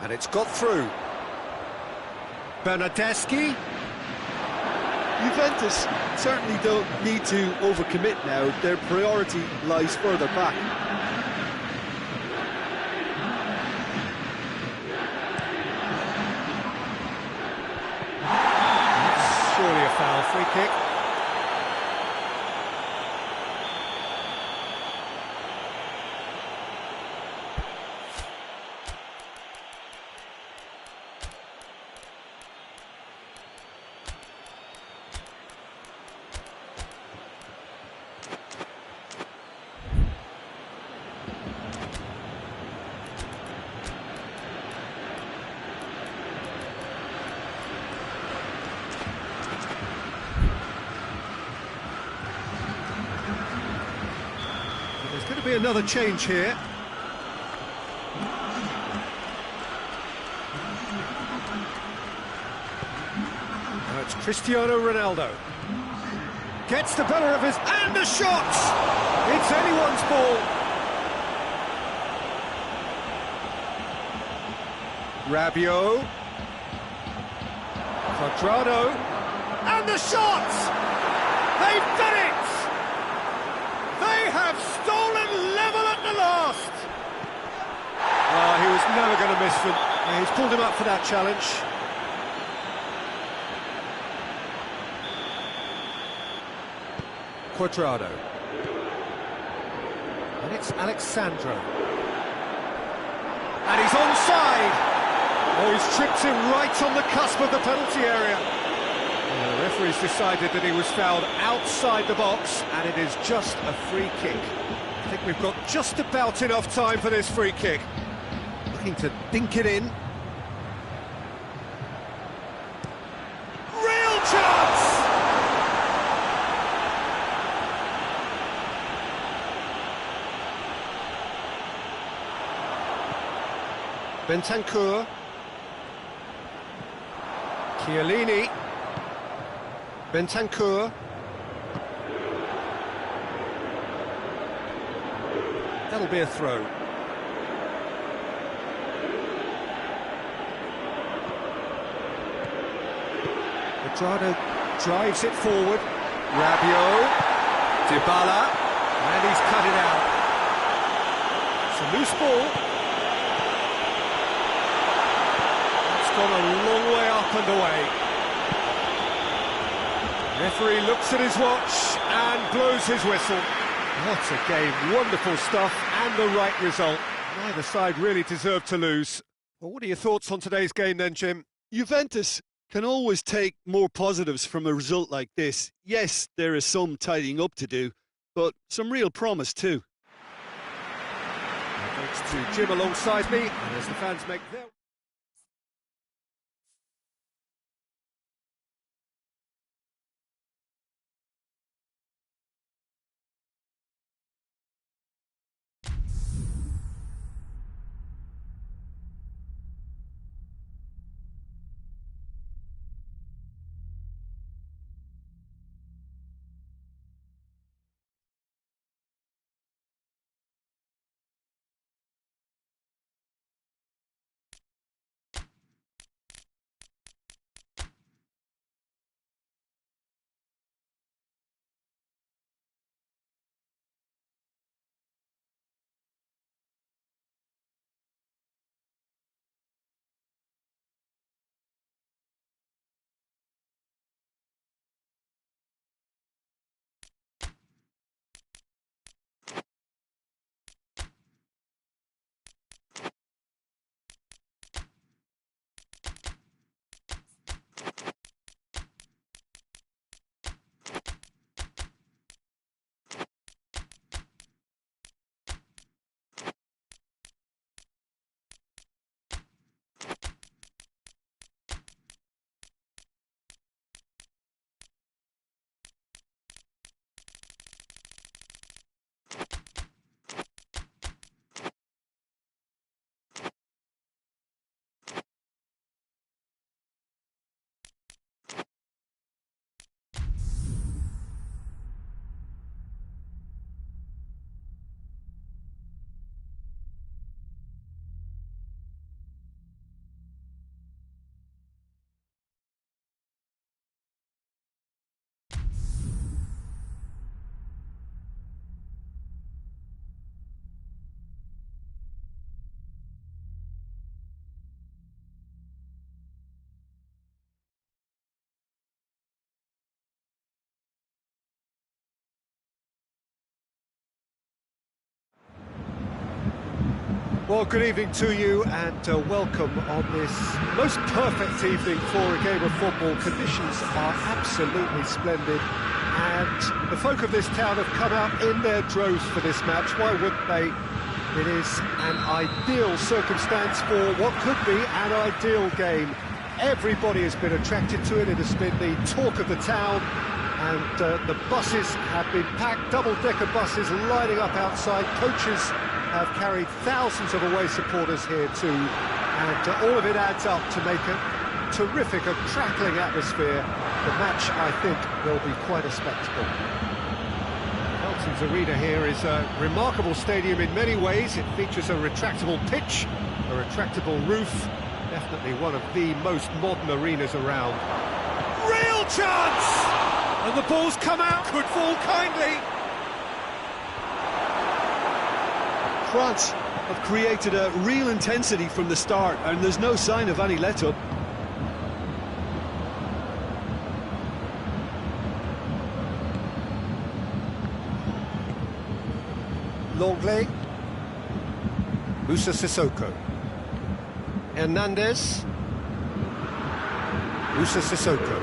And it's got through. Bernardeschi. Juventus certainly don't need to overcommit now. Their priority lies further back. Surely a foul, free kick. There's going to be another change here. Now it's Cristiano Ronaldo. Gets the better of his... And the shot! It's anyone's ball. Rabiot. Cuadrado. And the shot! They've done it! They have stolen level at the last! never going to miss them. Yeah, he's pulled him up for that challenge. Quadrado. And it's Alexandro. And he's onside! Oh, he's tripped him right on the cusp of the penalty area. Yeah, the referee's decided that he was fouled outside the box, and it is just a free kick. I think we've got just about enough time for this free kick. Looking to dink it in. Real chance! Bentancur. Chiellini. Bentancur. That'll be a throw. Quadrado drives it forward. Rabiot. Dybala. And he's cut it out. It's a loose ball. Gone a long way up and away. Referee looks at his watch and blows his whistle. What a game, wonderful stuff and the right result. Neither side really deserved to lose. Well, what are your thoughts on today's game then, Jim? Juventus can always take more positives from a result like this. Yes, there is some tidying up to do, but some real promise too. Thanks to Jim alongside me, and as the fans make their... Well, good evening to you and welcome on this most perfect evening for a game of football. Conditions are absolutely splendid and the folk of this town have come out in their droves for this match. Why wouldn't they? It is an ideal circumstance for what could be an ideal game. Everybody has been attracted to it. It has been the talk of the town and the buses have been packed, double-decker buses lining up outside. Coaches have carried thousands of away supporters here too, and all of it adds up to make a terrific, a crackling atmosphere. The match, I think, will be quite a spectacle. Elton's Arena here is a remarkable stadium in many ways. It features a retractable pitch, a retractable roof, definitely one of the most modern arenas around. Real chance! And the ball's come out, could fall kindly. France have created a real intensity from the start, and there's no sign of any let-up. Longley. Musa Sissoko. Hernandez. Musa Sissoko.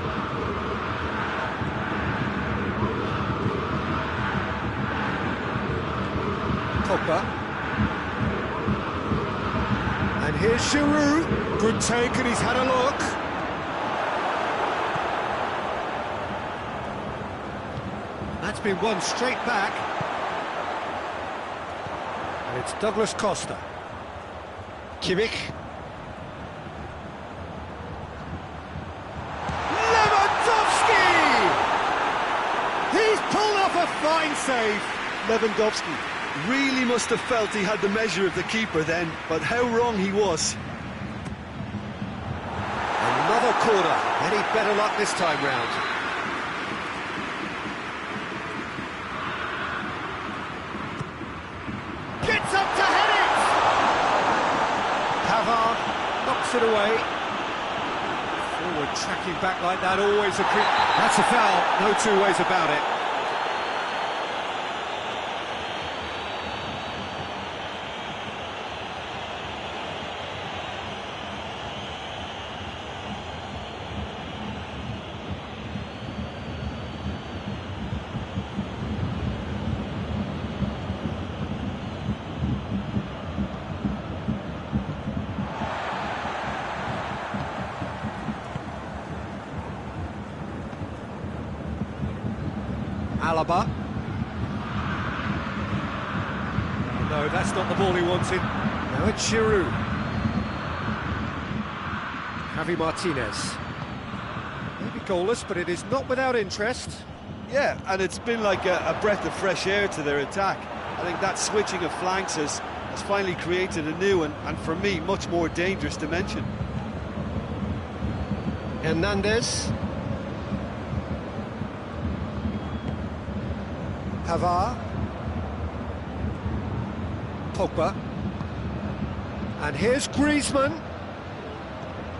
Pogba. And here's Giroud. Good take, and he's had a look. That's been won straight back. And it's Douglas Costa. Kimmich. Lewandowski! He's pulled off a fine save. Lewandowski really must have felt he had the measure of the keeper then, but how wrong he was. Another corner. Any better luck this time round? Gets up to head it! Pavard knocks it away. Forward tracking back like that, always a creep. That's a foul, no two ways about it. Alaba. No, that's not the ball he wanted. Now it's Giroud. Javi Martinez. Maybe goalless, but it is not without interest. Yeah, and it's been like a breath of fresh air to their attack. I think that switching of flanks has finally created a new and for me, much more dangerous dimension. Hernandez. Pavard. Pogba. And here's Griezmann.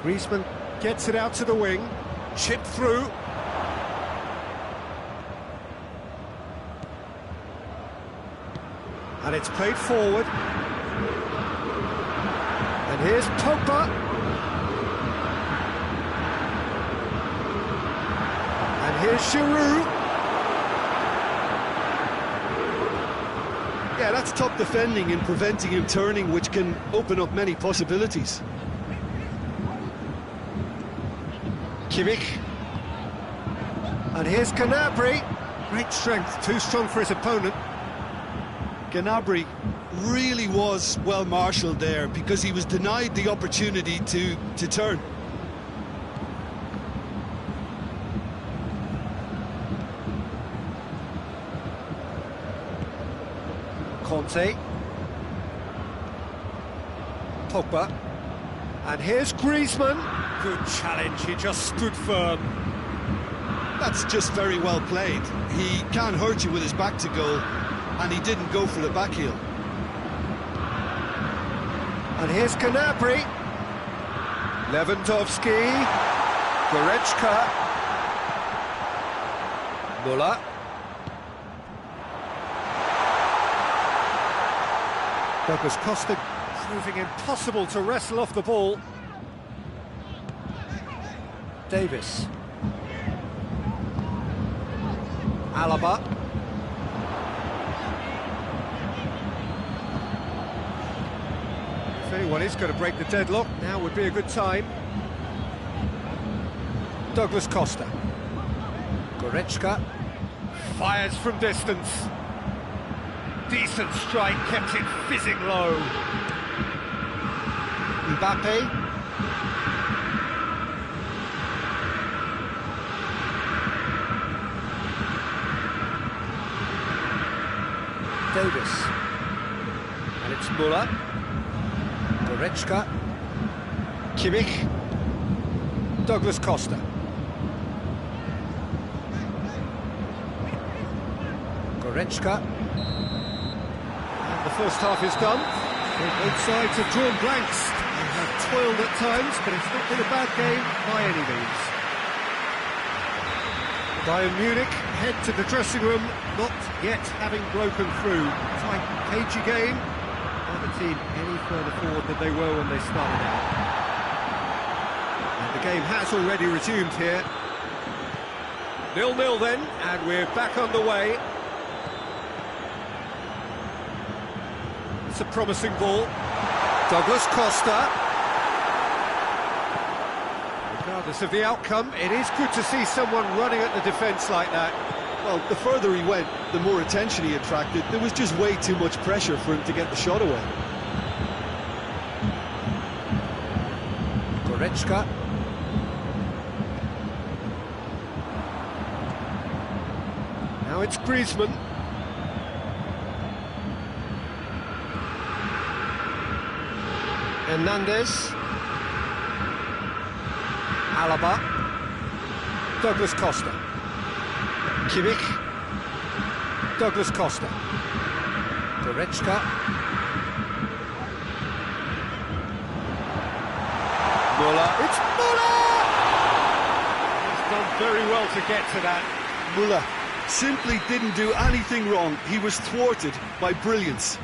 Griezmann gets it out to the wing. Chipped through. And it's played forward. And here's Pogba. And here's Giroud. Yeah, that's top defending and preventing him turning, which can open up many possibilities. Kimmich. And here's Gnabry. Great strength, too strong for his opponent. Gnabry really was well marshalled there because he was denied the opportunity to turn. Conte. Pogba. And here's Griezmann. Good challenge, he just stood firm. That's just very well played. He can't hurt you with his back to goal, and he didn't go for the back heel. And here's Gnabry. Lewandowski. Goretzka. Müller. Douglas Costa proving impossible to wrestle off the ball. Davis. Alaba. If anyone is going to break the deadlock, now would be a good time. Douglas Costa. Goretzka. Fires from distance. Decent strike, kept it fizzing low. Mbappe. Davis. And it's Müller. Goretzka. Kimmich. Douglas Costa. Goretzka. The first half is done. Well, both sides have drawn blanks. They have toiled at times, but it's not been a bad game by any means. Bayern Munich head to the dressing room, not yet having broken through. Tight, cagey game. Neither team any further forward than they were when they started out. And the game has already resumed here. 0-0 then, and we're back underway. It's a promising ball. Douglas Costa. Regardless of the outcome, it is good to see someone running at the defence like that. Well, the further he went, the more attention he attracted. There was just way too much pressure for him to get the shot away. Goretzka. Now it's Griezmann. Hernandez. Alaba. Douglas Costa. Kimmich. Douglas Costa. Goretzka. Muller. It's Muller! He's done very well to get to that. Muller simply didn't do anything wrong. He was thwarted by brilliance.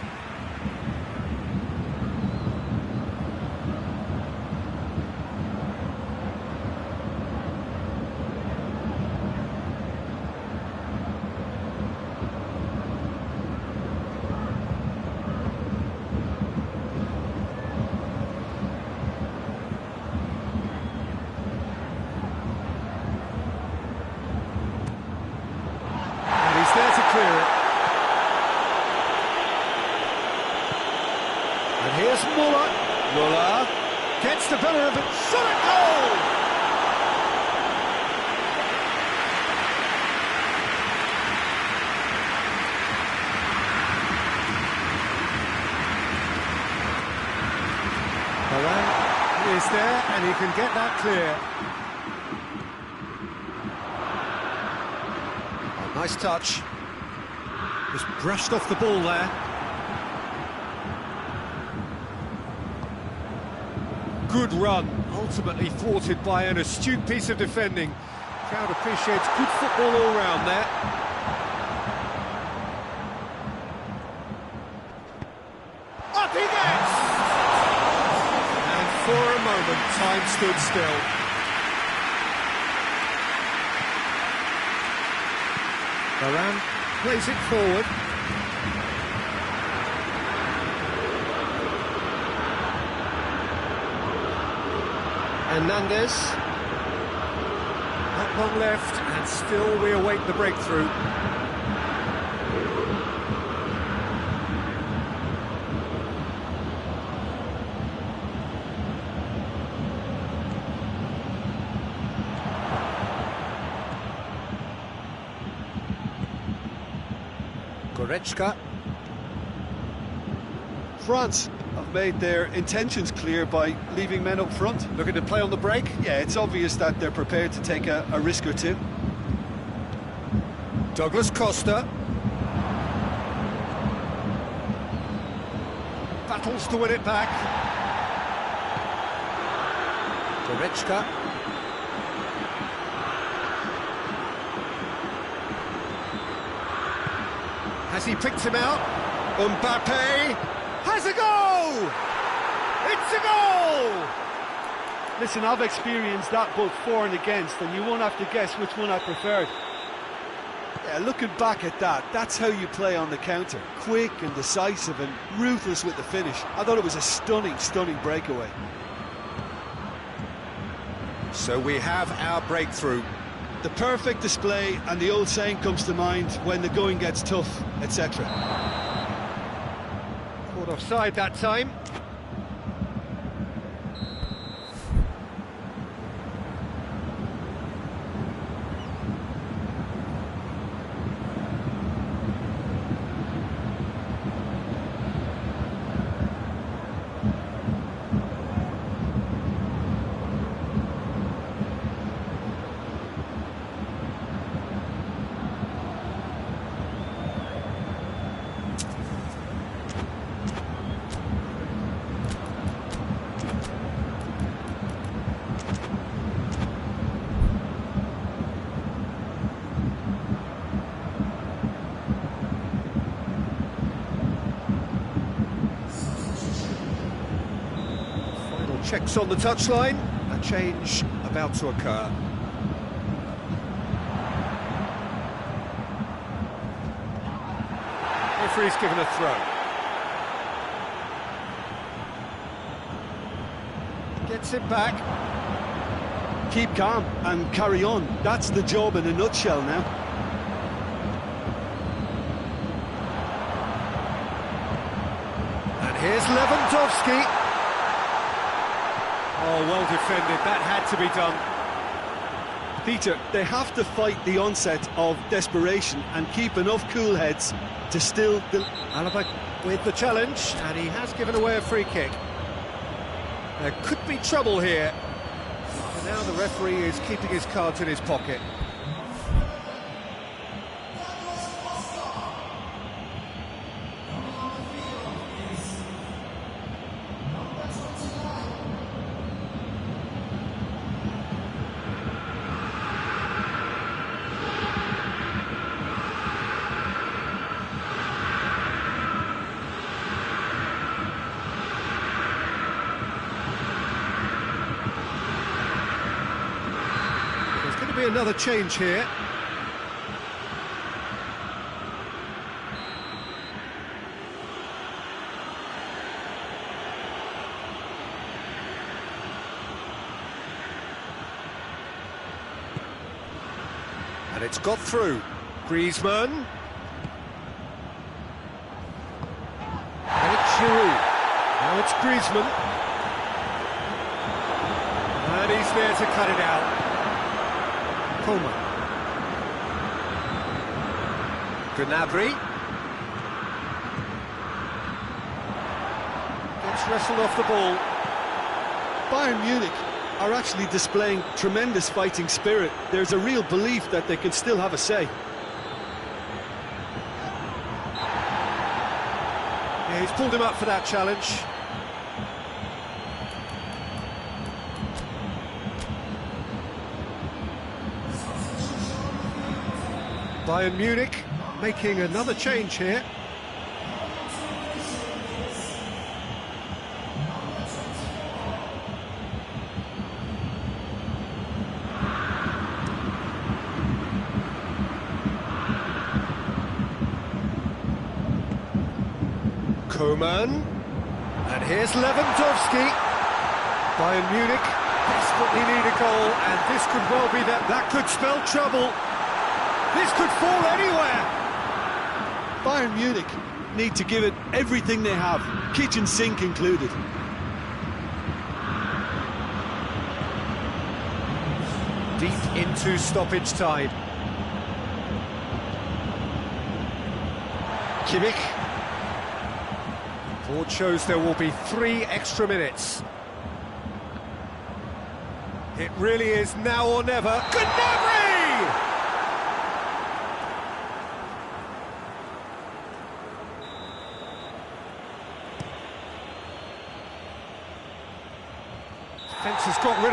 And here's Muller. Muller gets the better of it. Shot at goal! Varane is there, and he can get that clear. Oh, nice touch. Just brushed off the ball there. Good run, ultimately thwarted by an astute piece of defending. Crowd appreciates good football all round there. Up he gets! And for a moment, time stood still. Varane plays it forward. Hernandez. Not long left, and still we await the breakthrough. Goretzka. France have made their intentions clear by leaving men up front. Looking to play on the break? Yeah, it's obvious that they're prepared to take a risk or two. Douglas Costa. Battles to win it back. Goretzka. Has he picked him out? Mbappe has a goal! It's a goal! Listen, I've experienced that both for and against, and you won't have to guess which one I preferred. Yeah, looking back at that, that's how you play on the counter. Quick and decisive and ruthless with the finish. I thought it was a stunning, stunning breakaway. So we have our breakthrough. The perfect display, and the old saying comes to mind, when the going gets tough, etc. Caught offside that time. Checks on the touchline, a change about to occur. Referee's given a throw. Gets it back. Keep calm and carry on. That's the job in a nutshell now. And here's Lewandowski. Oh, well defended. That had to be done. Peter, they have to fight the onset of desperation and keep enough cool heads to still... Alaba with the challenge, and he has given away a free kick. There could be trouble here. And now the referee is keeping his cards in his pocket. Be another change here. And it's got through. Griezmann. And it's Giroud. Now it's Griezmann. And he's there to cut it out. Coleman. Gnabry. Gets wrestled off the ball. Bayern Munich are actually displaying tremendous fighting spirit. There's a real belief that they can still have a say. Yeah, he's pulled him up for that challenge. Bayern Munich making another change here. Coman. And here's Lewandowski. Bayern Munich desperately need a goal, and this could well be that. That could spell trouble. This could fall anywhere. Bayern Munich need to give it everything they have, kitchen sink included. Deep into stoppage time. Kimmich. Board shows there will be 3 extra minutes. It really is now or never. Gnabry! Fence has got rid of